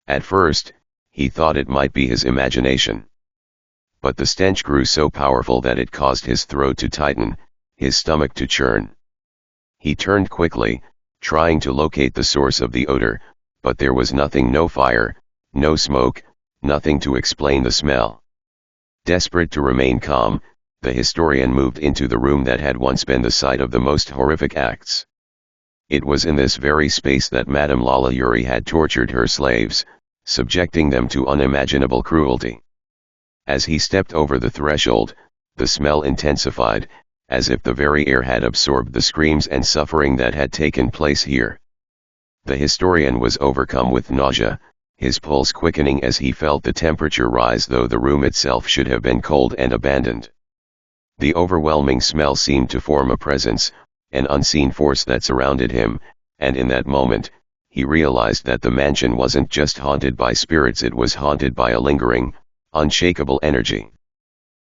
At first, he thought it might be his imagination. But the stench grew so powerful that it caused his throat to tighten, his stomach to churn. He turned quickly, trying to locate the source of the odor, but there was nothing, no fire, no smoke, nothing to explain the smell. Desperate to remain calm, the historian moved into the room that had once been the site of the most horrific acts. It was in this very space that Madame Lalaurie had tortured her slaves, subjecting them to unimaginable cruelty. As he stepped over the threshold, the smell intensified, as if the very air had absorbed the screams and suffering that had taken place here. The historian was overcome with nausea, his pulse quickening as he felt the temperature rise, though the room itself should have been cold and abandoned. The overwhelming smell seemed to form a presence, an unseen force that surrounded him, and in that moment, he realized that the mansion wasn't just haunted by spirits, it was haunted by a lingering, unshakable energy.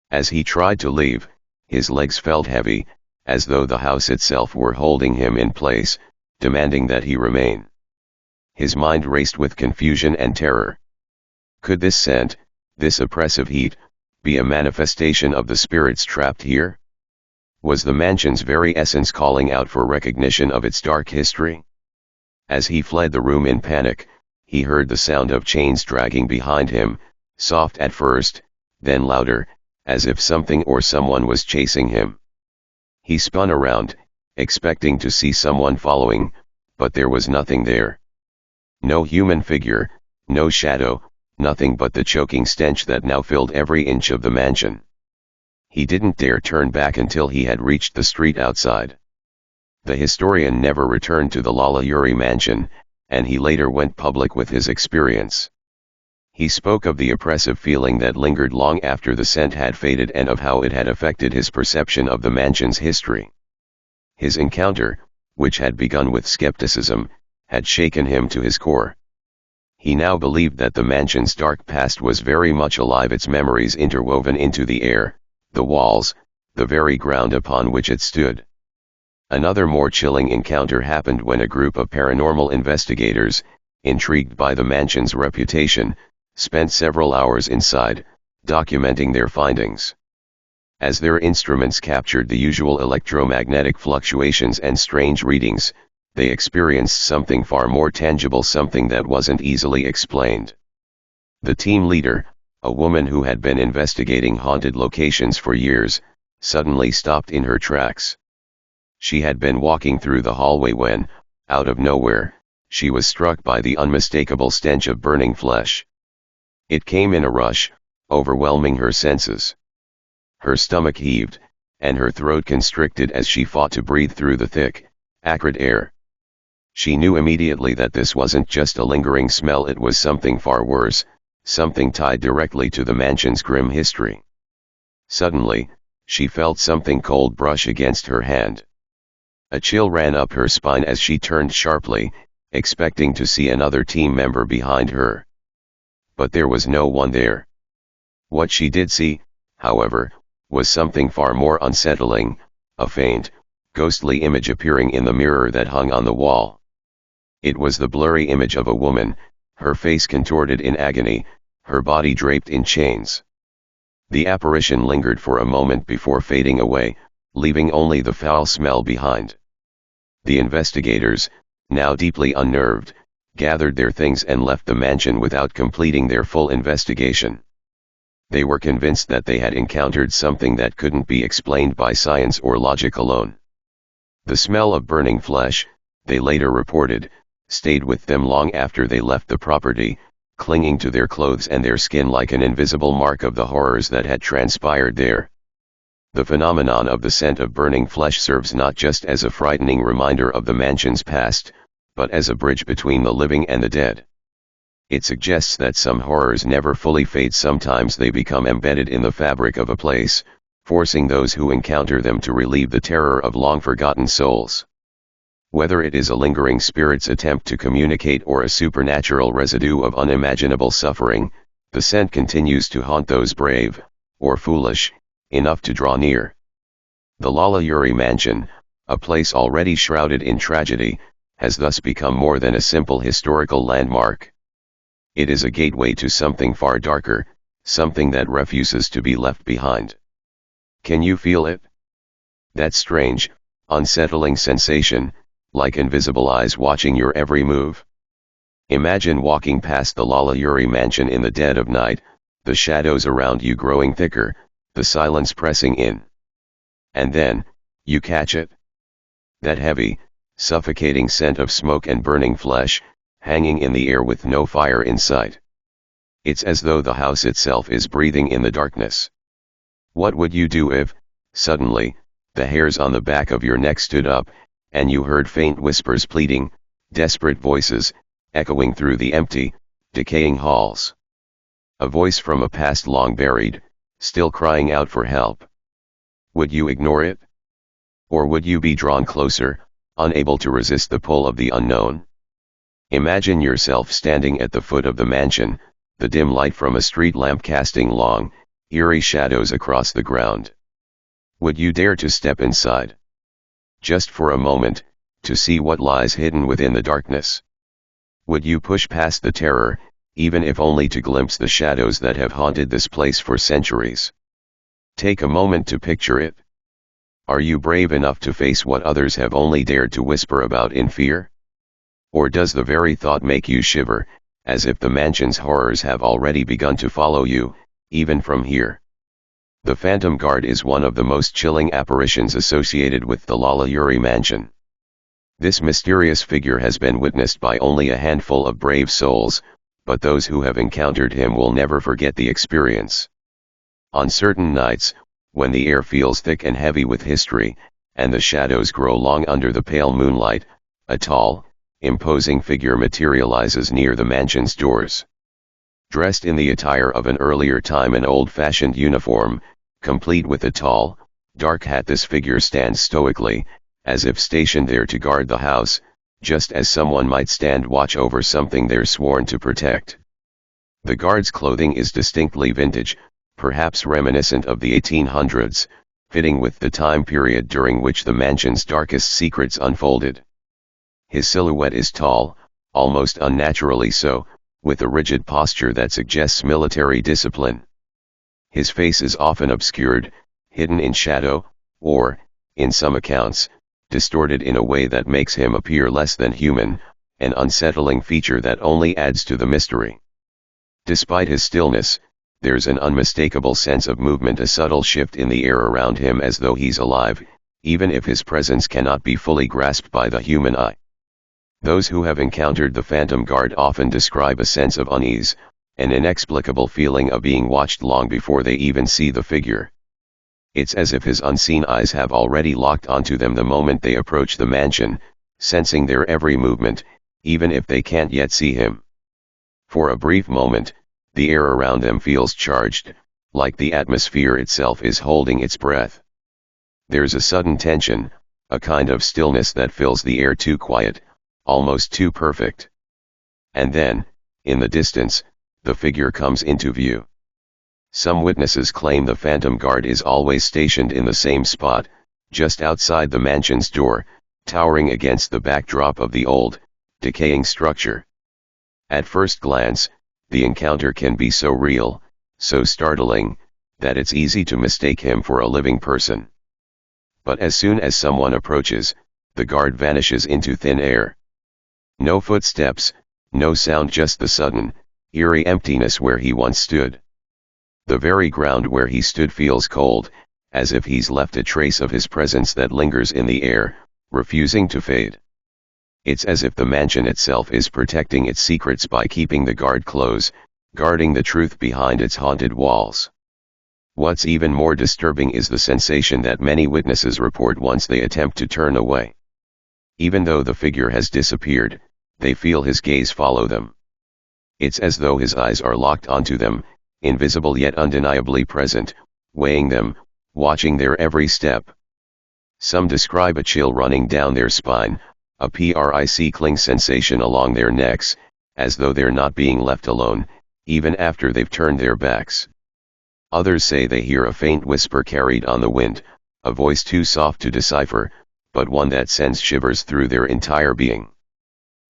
As he tried to leave, his legs felt heavy, as though the house itself were holding him in place, demanding that he remain. His mind raced with confusion and terror. Could this scent, this oppressive heat, be a manifestation of the spirits trapped here? Was the mansion's very essence calling out for recognition of its dark history? As he fled the room in panic, he heard the sound of chains dragging behind him, soft at first, then louder, as if something or someone was chasing him. He spun around, expecting to see someone following, but there was nothing there. No human figure, no shadow, nothing but the choking stench that now filled every inch of the mansion. He didn't dare turn back until he had reached the street outside. The historian never returned to the Lalaurie mansion, and he later went public with his experience. He spoke of the oppressive feeling that lingered long after the scent had faded and of how it had affected his perception of the mansion's history. His encounter, which had begun with skepticism, had shaken him to his core. He now believed that the mansion's dark past was very much alive, its memories interwoven into the air, the walls, the very ground upon which it stood. Another more chilling encounter happened when a group of paranormal investigators, intrigued by the mansion's reputation, spent several hours inside, documenting their findings. As their instruments captured the usual electromagnetic fluctuations and strange readings, they experienced something far more tangible, something that wasn't easily explained. The team leader, a woman who had been investigating haunted locations for years, suddenly stopped in her tracks. She had been walking through the hallway when, out of nowhere, she was struck by the unmistakable stench of burning flesh. It came in a rush, overwhelming her senses. Her stomach heaved, and her throat constricted as she fought to breathe through the thick, acrid air. She knew immediately that this wasn't just a lingering smell, it was something far worse, something tied directly to the mansion's grim history. Suddenly, she felt something cold brush against her hand. A chill ran up her spine as she turned sharply, expecting to see another team member behind her. But there was no one there. What she did see, however, was something far more unsettling, a faint, ghostly image appearing in the mirror that hung on the wall. It was the blurry image of a woman, her face contorted in agony, her body draped in chains. The apparition lingered for a moment before fading away, leaving only the foul smell behind. The investigators, now deeply unnerved, gathered their things and left the mansion without completing their full investigation. They were convinced that they had encountered something that couldn't be explained by science or logic alone. The smell of burning flesh, they later reported, stayed with them long after they left the property, clinging to their clothes and their skin like an invisible mark of the horrors that had transpired there. The phenomenon of the scent of burning flesh serves not just as a frightening reminder of the mansion's past, but as a bridge between the living and the dead. It suggests that some horrors never fully fade, sometimes they become embedded in the fabric of a place, forcing those who encounter them to relieve the terror of long-forgotten souls. Whether it is a lingering spirit's attempt to communicate or a supernatural residue of unimaginable suffering, the scent continues to haunt those brave, or foolish, enough to draw near. The Lalaurie mansion, a place already shrouded in tragedy, has thus become more than a simple historical landmark. It is a gateway to something far darker, something that refuses to be left behind. Can you feel it? That strange, unsettling sensation, like invisible eyes watching your every move. Imagine walking past the Lalaurie mansion in the dead of night, the shadows around you growing thicker, the silence pressing in. And then, you catch it. That heavy, suffocating scent of smoke and burning flesh, hanging in the air with no fire in sight. It's as though the house itself is breathing in the darkness. What would you do if, suddenly, the hairs on the back of your neck stood up, and you heard faint whispers, pleading, desperate voices, echoing through the empty, decaying halls? A voice from a past long buried, still crying out for help. Would you ignore it? Or would you be drawn closer, unable to resist the pull of the unknown? Imagine yourself standing at the foot of the mansion, the dim light from a street lamp casting long, eerie shadows across the ground. Would you dare to step inside? Just for a moment, to see what lies hidden within the darkness? Would you push past the terror, even if only to glimpse the shadows that have haunted this place for centuries? Take a moment to picture it. Are you brave enough to face what others have only dared to whisper about in fear? Or does the very thought make you shiver, as if the mansion's horrors have already begun to follow you, even from here? The Phantom Guard is one of the most chilling apparitions associated with the Lalaurie mansion. This mysterious figure has been witnessed by only a handful of brave souls, but those who have encountered him will never forget the experience. On certain nights, when the air feels thick and heavy with history, and the shadows grow long under the pale moonlight, a tall, imposing figure materializes near the mansion's doors. Dressed in the attire of an earlier time, an old-fashioned uniform, complete with a tall, dark hat, this figure stands stoically, as if stationed there to guard the house, just as someone might stand watch over something they're sworn to protect. The guard's clothing is distinctly vintage, perhaps reminiscent of the 1800s, fitting with the time period during which the mansion's darkest secrets unfolded. His silhouette is tall, almost unnaturally so, with a rigid posture that suggests military discipline. His face is often obscured, hidden in shadow, or, in some accounts, distorted in a way that makes him appear less than human, an unsettling feature that only adds to the mystery. Despite his stillness, there's an unmistakable sense of movement, a subtle shift in the air around him as though he's alive, even if his presence cannot be fully grasped by the human eye. Those who have encountered the phantom guard often describe a sense of unease, an inexplicable feeling of being watched long before they even see the figure. It's as if his unseen eyes have already locked onto them the moment they approach the mansion, sensing their every movement, even if they can't yet see him. For a brief moment, the air around them feels charged, like the atmosphere itself is holding its breath. There's a sudden tension, a kind of stillness that fills the air, too quiet, almost too perfect. And then, in the distance, the figure comes into view. Some witnesses claim the phantom guard is always stationed in the same spot, just outside the mansion's door, towering against the backdrop of the old, decaying structure. At first glance, the encounter can be so real, so startling, that it's easy to mistake him for a living person. But as soon as someone approaches, the guard vanishes into thin air. No footsteps, no sound, just the sudden, eerie emptiness where he once stood. The very ground where he stood feels cold, as if he's left a trace of his presence that lingers in the air, refusing to fade. It's as if the mansion itself is protecting its secrets by keeping the guard close, guarding the truth behind its haunted walls. What's even more disturbing is the sensation that many witnesses report once they attempt to turn away. Even though the figure has disappeared, they feel his gaze follow them. It's as though his eyes are locked onto them, invisible yet undeniably present, weighing them, watching their every step. Some describe a chill running down their spine, a prickling sensation along their necks, as though they're not being left alone, even after they've turned their backs. Others say they hear a faint whisper carried on the wind, a voice too soft to decipher, but one that sends shivers through their entire being.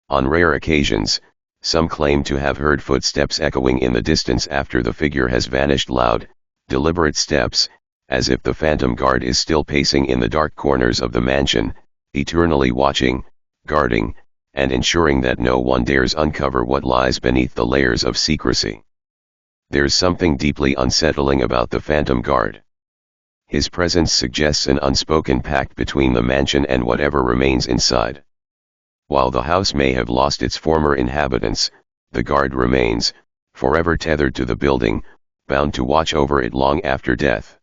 On rare occasions, some claim to have heard footsteps echoing in the distance after the figure has vanished, loud, deliberate steps, as if the phantom guard is still pacing in the dark corners of the mansion, eternally watching, guarding, and ensuring that no one dares uncover what lies beneath the layers of secrecy. There's something deeply unsettling about the phantom guard. His presence suggests an unspoken pact between the mansion and whatever remains inside. While the house may have lost its former inhabitants, the guard remains, forever tethered to the building, bound to watch over it long after death.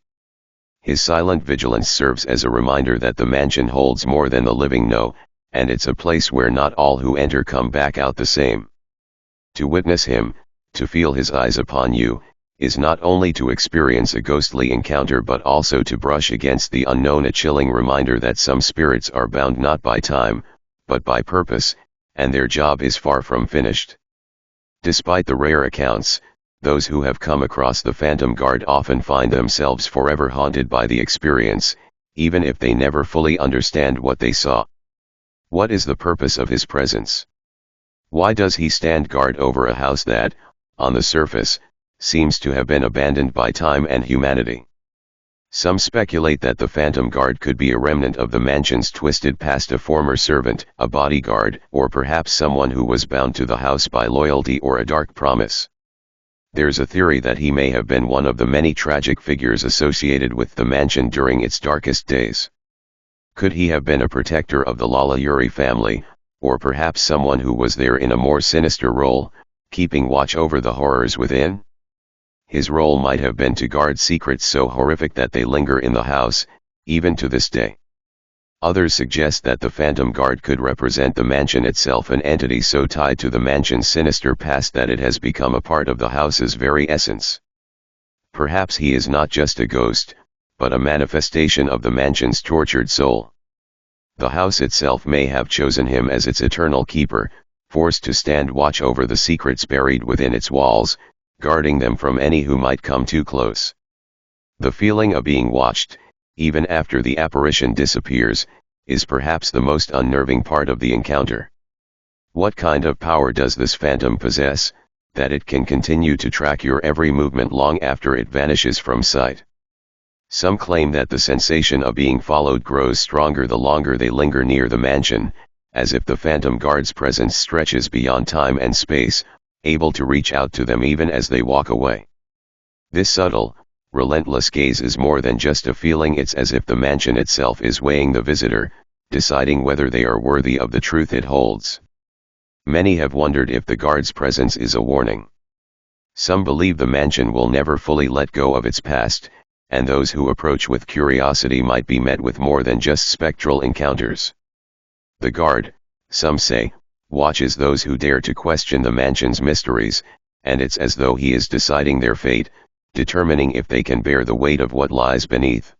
His silent vigilance serves as a reminder that the mansion holds more than the living know, and it's a place where not all who enter come back out the same. To witness him, to feel his eyes upon you, is not only to experience a ghostly encounter but also to brush against the unknown, a chilling reminder that some spirits are bound not by time, but by purpose, and their job is far from finished. Despite the rare accounts, those who have come across the phantom guard often find themselves forever haunted by the experience, even if they never fully understand what they saw. What is the purpose of his presence? Why does he stand guard over a house that, on the surface, seems to have been abandoned by time and humanity? Some speculate that the phantom guard could be a remnant of the mansion's twisted past, a former servant, a bodyguard, or perhaps someone who was bound to the house by loyalty or a dark promise. There's a theory that he may have been one of the many tragic figures associated with the mansion during its darkest days. Could he have been a protector of the Lalaurie family, or perhaps someone who was there in a more sinister role, keeping watch over the horrors within? His role might have been to guard secrets so horrific that they linger in the house, even to this day. Others suggest that the phantom guard could represent the mansion itself, an entity so tied to the mansion's sinister past that it has become a part of the house's very essence. Perhaps he is not just a ghost, but a manifestation of the mansion's tortured soul. The house itself may have chosen him as its eternal keeper, forced to stand watch over the secrets buried within its walls, guarding them from any who might come too close. The feeling of being watched, even after the apparition disappears, is perhaps the most unnerving part of the encounter. What kind of power does this phantom possess, that it can continue to track your every movement long after it vanishes from sight? Some claim that the sensation of being followed grows stronger the longer they linger near the mansion, as if the phantom guard's presence stretches beyond time and space, able to reach out to them even as they walk away. This subtle, relentless gaze is more than just a feeling. It's as if the mansion itself is weighing the visitor, deciding whether they are worthy of the truth it holds. Many have wondered if the guard's presence is a warning. Some believe the mansion will never fully let go of its past, and those who approach with curiosity might be met with more than just spectral encounters. The guard, some say, watches those who dare to question the mansion's mysteries, and it's as though he is deciding their fate, determining if they can bear the weight of what lies beneath.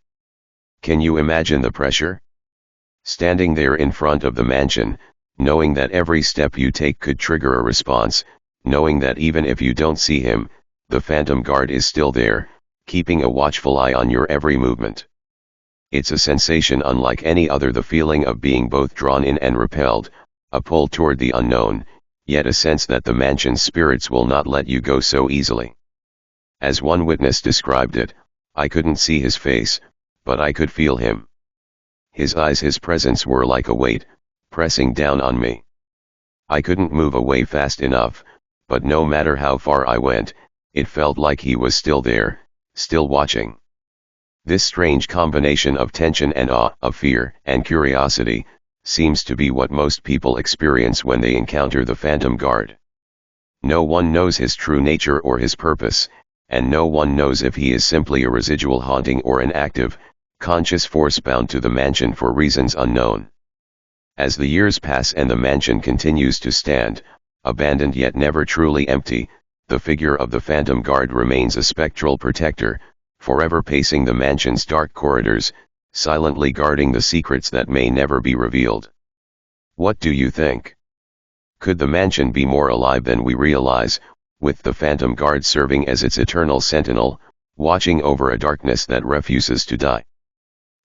Can you imagine the pressure? Standing there in front of the mansion, knowing that every step you take could trigger a response, knowing that even if you don't see him, the phantom guard is still there, keeping a watchful eye on your every movement. It's a sensation unlike any other, the feeling of being both drawn in and repelled, a pull toward the unknown, yet a sense that the mansion's spirits will not let you go so easily. As one witness described it, "I couldn't see his face, but I could feel him. His eyes, his presence were like a weight, pressing down on me. I couldn't move away fast enough, but no matter how far I went, it felt like he was still there, still watching." This strange combination of tension and awe, of fear and curiosity, seems to be what most people experience when they encounter the phantom guard. No one knows his true nature or his purpose, and no one knows if he is simply a residual haunting or an active, conscious force bound to the mansion for reasons unknown. As the years pass and the mansion continues to stand, abandoned yet never truly empty, the figure of the phantom guard remains a spectral protector, forever pacing the mansion's dark corridors, silently guarding the secrets that may never be revealed. What do you think? Could the mansion be more alive than we realize, with the phantom guard serving as its eternal sentinel, watching over a darkness that refuses to die?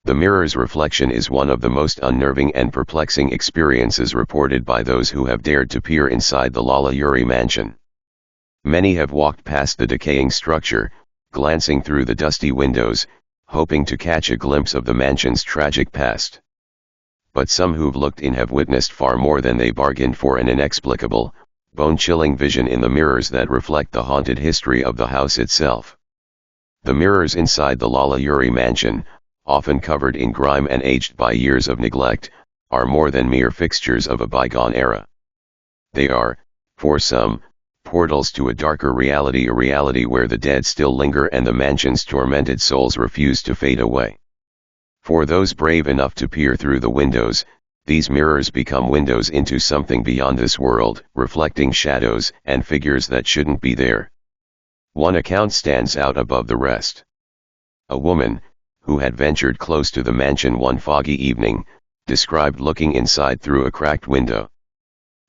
The mirror's reflection is one of the most unnerving and perplexing experiences reported by those who have dared to peer inside the Lalaurie mansion. Many have walked past the decaying structure, glancing through the dusty windows, hoping to catch a glimpse of the mansion's tragic past. But some who've looked in have witnessed far more than they bargained for, an inexplicable, bone-chilling vision in the mirrors that reflect the haunted history of the house itself. The mirrors inside the Lalaurie mansion, often covered in grime and aged by years of neglect, are more than mere fixtures of a bygone era. They are, for some, portals to a darker reality, a reality where the dead still linger and the mansion's tormented souls refuse to fade away. For those brave enough to peer through the windows, these mirrors become windows into something beyond this world, reflecting shadows and figures that shouldn't be there. One account stands out above the rest. A woman, who had ventured close to the mansion one foggy evening, described looking inside through a cracked window.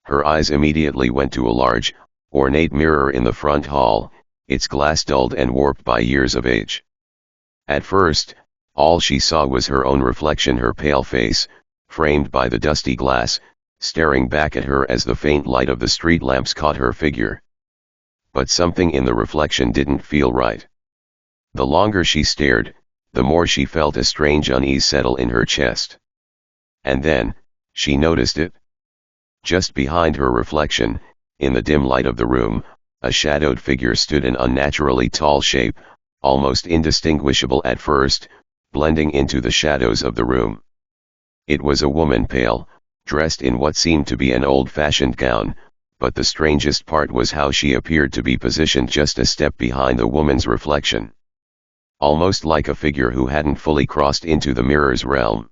Her eyes immediately went to a large, ornate mirror in the front hall, its glass dulled and warped by years of age. At first, all she saw was her own reflection, her pale face, framed by the dusty glass, staring back at her as the faint light of the street lamps caught her figure. But something in the reflection didn't feel right. The longer she stared, the more she felt a strange unease settle in her chest. And then, she noticed it. Just behind her reflection, in the dim light of the room, a shadowed figure stood, an unnaturally tall shape, almost indistinguishable at first, blending into the shadows of the room. It was a woman, pale, dressed in what seemed to be an old-fashioned gown, but the strangest part was how she appeared to be positioned just a step behind the woman's reflection. Almost like a figure who hadn't fully crossed into the mirror's realm.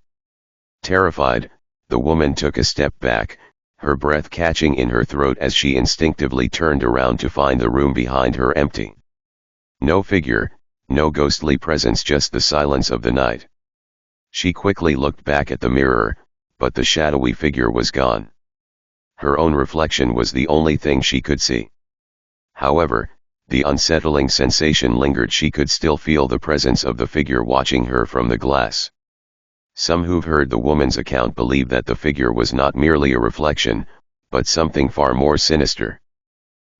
Terrified, the woman took a step back, her breath catching in her throat as she instinctively turned around to find the room behind her empty. No figure, no ghostly presence, just the silence of the night. She quickly looked back at the mirror, but the shadowy figure was gone. Her own reflection was the only thing she could see. However, the unsettling sensation lingered. She could still feel the presence of the figure watching her from the glass. Some who've heard the woman's account believe that the figure was not merely a reflection, but something far more sinister.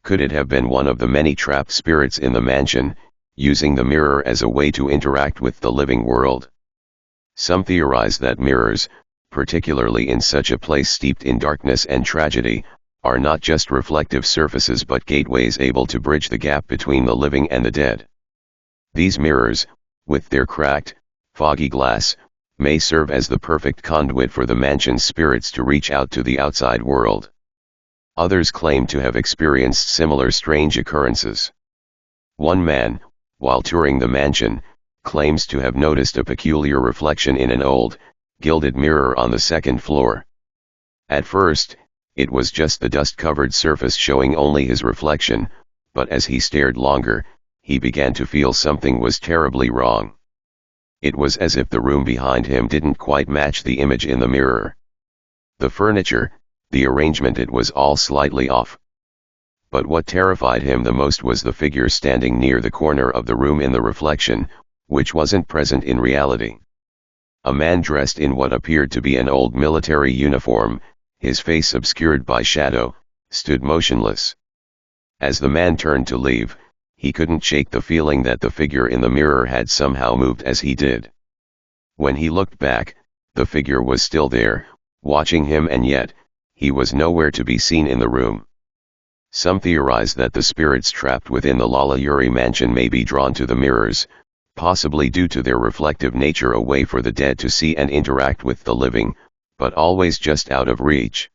Could it have been one of the many trapped spirits in the mansion, using the mirror as a way to interact with the living world? Some theorize that mirrors, particularly in such a place steeped in darkness and tragedy, are not just reflective surfaces but gateways able to bridge the gap between the living and the dead. These mirrors, with their cracked, foggy glass, may serve as the perfect conduit for the mansion's spirits to reach out to the outside world. Others claim to have experienced similar strange occurrences. One man, while touring the mansion, claims to have noticed a peculiar reflection in an old, gilded mirror on the second floor. At first, it was just the dust-covered surface showing only his reflection, but as he stared longer, he began to feel something was terribly wrong. It was as if the room behind him didn't quite match the image in the mirror. The furniture, the arrangement, it was all slightly off. But what terrified him the most was the figure standing near the corner of the room in the reflection, which wasn't present in reality. A man dressed in what appeared to be an old military uniform, his face obscured by shadow, stood motionless. As the man turned to leave, he couldn't shake the feeling that the figure in the mirror had somehow moved as he did. When he looked back, the figure was still there, watching him, and yet, he was nowhere to be seen in the room. Some theorize that the spirits trapped within the Lalaurie mansion may be drawn to the mirrors, possibly due to their reflective nature, a way for the dead to see and interact with the living, but always just out of reach.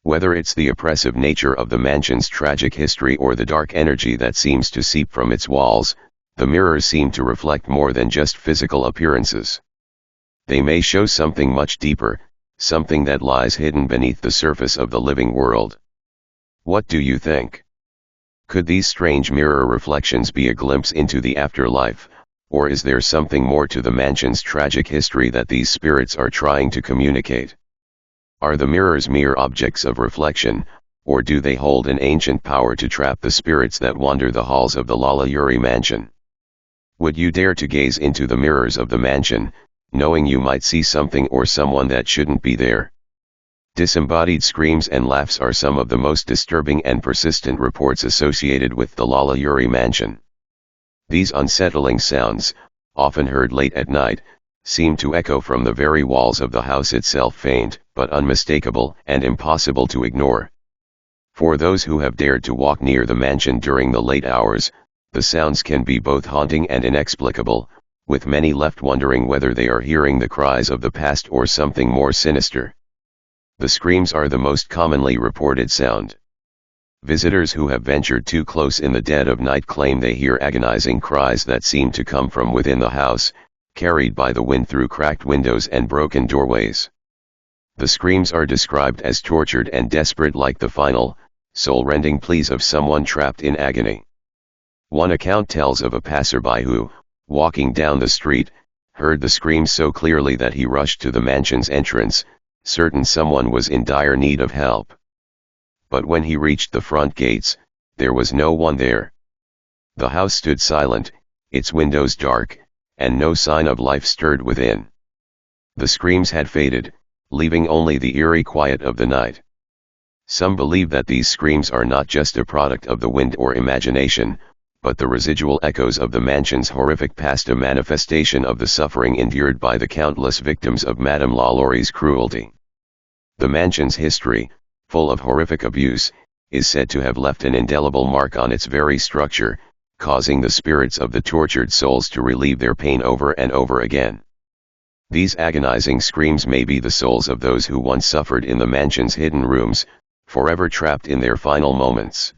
Whether it's the oppressive nature of the mansion's tragic history or the dark energy that seems to seep from its walls, the mirrors seem to reflect more than just physical appearances. They may show something much deeper, something that lies hidden beneath the surface of the living world. What do you think? Could these strange mirror reflections be a glimpse into the afterlife, or is there something more to the mansion's tragic history that these spirits are trying to communicate? Are the mirrors mere objects of reflection, or do they hold an ancient power to trap the spirits that wander the halls of the Lalaurie mansion? Would you dare to gaze into the mirrors of the mansion, knowing you might see something or someone that shouldn't be there? Disembodied screams and laughs are some of the most disturbing and persistent reports associated with the Lalaurie mansion. These unsettling sounds, often heard late at night, seem to echo from the very walls of the house itself, faint, but unmistakable and impossible to ignore. For those who have dared to walk near the mansion during the late hours, the sounds can be both haunting and inexplicable, with many left wondering whether they are hearing the cries of the past or something more sinister. The screams are the most commonly reported sound. Visitors who have ventured too close in the dead of night claim they hear agonizing cries that seem to come from within the house, carried by the wind through cracked windows and broken doorways. The screams are described as tortured and desperate, like the final, soul-rending pleas of someone trapped in agony. One account tells of a passerby who, walking down the street, heard the screams so clearly that he rushed to the mansion's entrance, certain someone was in dire need of help. But when he reached the front gates, there was no one there. The house stood silent, its windows dark, and no sign of life stirred within. The screams had faded, leaving only the eerie quiet of the night. Some believe that these screams are not just a product of the wind or imagination, but the residual echoes of the mansion's horrific past, a manifestation of the suffering endured by the countless victims of Madame Lalaurie's cruelty. The mansion's history, full of horrific abuse, is said to have left an indelible mark on its very structure, causing the spirits of the tortured souls to relieve their pain over and over again. These agonizing screams may be the souls of those who once suffered in the mansion's hidden rooms, forever trapped in their final moments.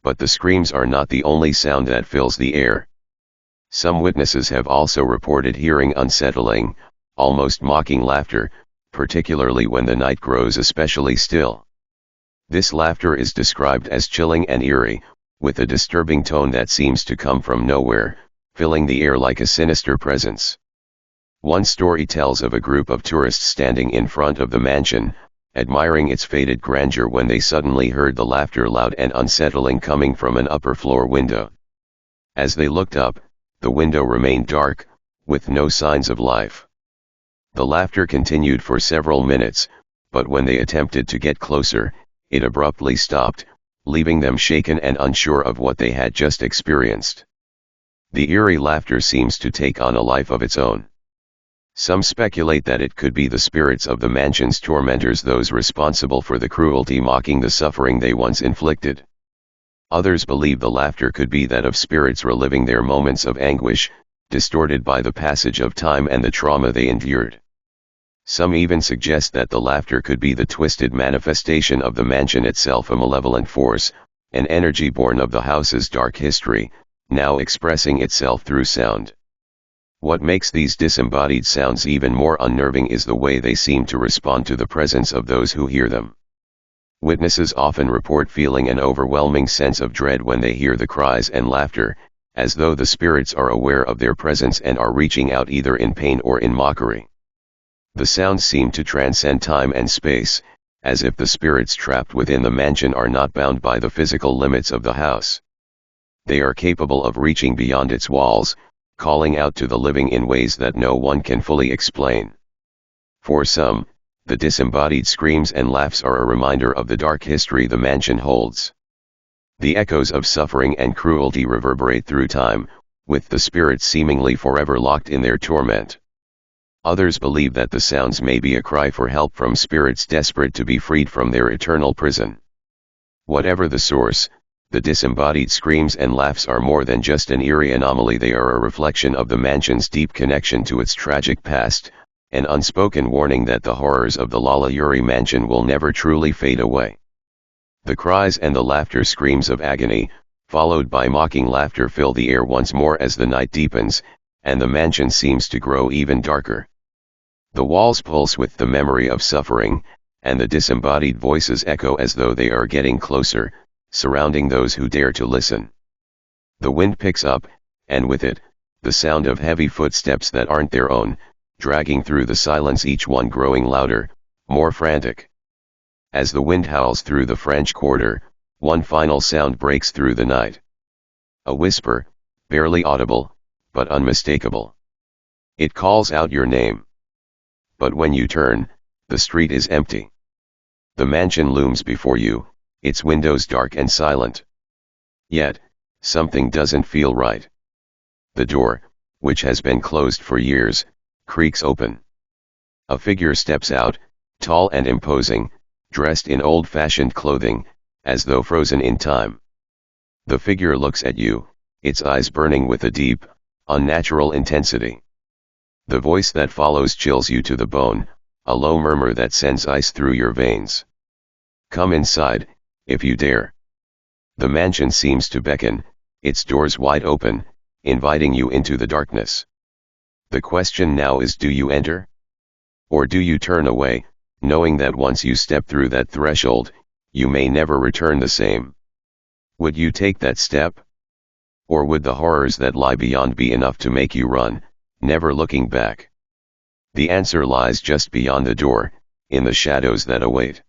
But the screams are not the only sound that fills the air. Some witnesses have also reported hearing unsettling, almost mocking laughter, particularly when the night grows especially still. This laughter is described as chilling and eerie, with a disturbing tone that seems to come from nowhere, filling the air like a sinister presence. One story tells of a group of tourists standing in front of the mansion, admiring its faded grandeur when they suddenly heard the laughter, loud and unsettling, coming from an upper floor window. As they looked up, the window remained dark, with no signs of life. The laughter continued for several minutes, but when they attempted to get closer, it abruptly stopped, leaving them shaken and unsure of what they had just experienced. The eerie laughter seems to take on a life of its own. Some speculate that it could be the spirits of the mansion's tormentors, those responsible for the cruelty, mocking the suffering they once inflicted. Others believe the laughter could be that of spirits reliving their moments of anguish, distorted by the passage of time and the trauma they endured. Some even suggest that the laughter could be the twisted manifestation of the mansion itself, a malevolent force, an energy born of the house's dark history, now expressing itself through sound. What makes these disembodied sounds even more unnerving is the way they seem to respond to the presence of those who hear them. Witnesses often report feeling an overwhelming sense of dread when they hear the cries and laughter, as though the spirits are aware of their presence and are reaching out either in pain or in mockery. The sounds seem to transcend time and space, as if the spirits trapped within the mansion are not bound by the physical limits of the house. They are capable of reaching beyond its walls, calling out to the living in ways that no one can fully explain. For some, the disembodied screams and laughs are a reminder of the dark history the mansion holds. The echoes of suffering and cruelty reverberate through time, with the spirits seemingly forever locked in their torment. Others believe that the sounds may be a cry for help from spirits desperate to be freed from their eternal prison. Whatever the source, the disembodied screams and laughs are more than just an eerie anomaly. They are a reflection of the mansion's deep connection to its tragic past, an unspoken warning that the horrors of the Lalaurie mansion will never truly fade away. The cries and the laughter, screams of agony, followed by mocking laughter, fill the air once more as the night deepens, and the mansion seems to grow even darker. The walls pulse with the memory of suffering, and the disembodied voices echo as though they are getting closer, surrounding those who dare to listen. The wind picks up, and with it, the sound of heavy footsteps that aren't their own, dragging through the silence, each one growing louder, more frantic. As the wind howls through the French Quarter, one final sound breaks through the night. A whisper, barely audible, but unmistakable. It calls out your name. But when you turn, the street is empty. The mansion looms before you, its windows dark and silent. Yet, something doesn't feel right. The door, which has been closed for years, creaks open. A figure steps out, tall and imposing, dressed in old-fashioned clothing, as though frozen in time. The figure looks at you, its eyes burning with a deep, unnatural intensity. The voice that follows chills you to the bone, a low murmur that sends ice through your veins. Come inside, if you dare. The mansion seems to beckon, its doors wide open, inviting you into the darkness. The question now is, do you enter? Or do you turn away, knowing that once you step through that threshold, you may never return the same? Would you take that step? Or would the horrors that lie beyond be enough to make you run, never looking back? The answer lies just beyond the door, in the shadows that await.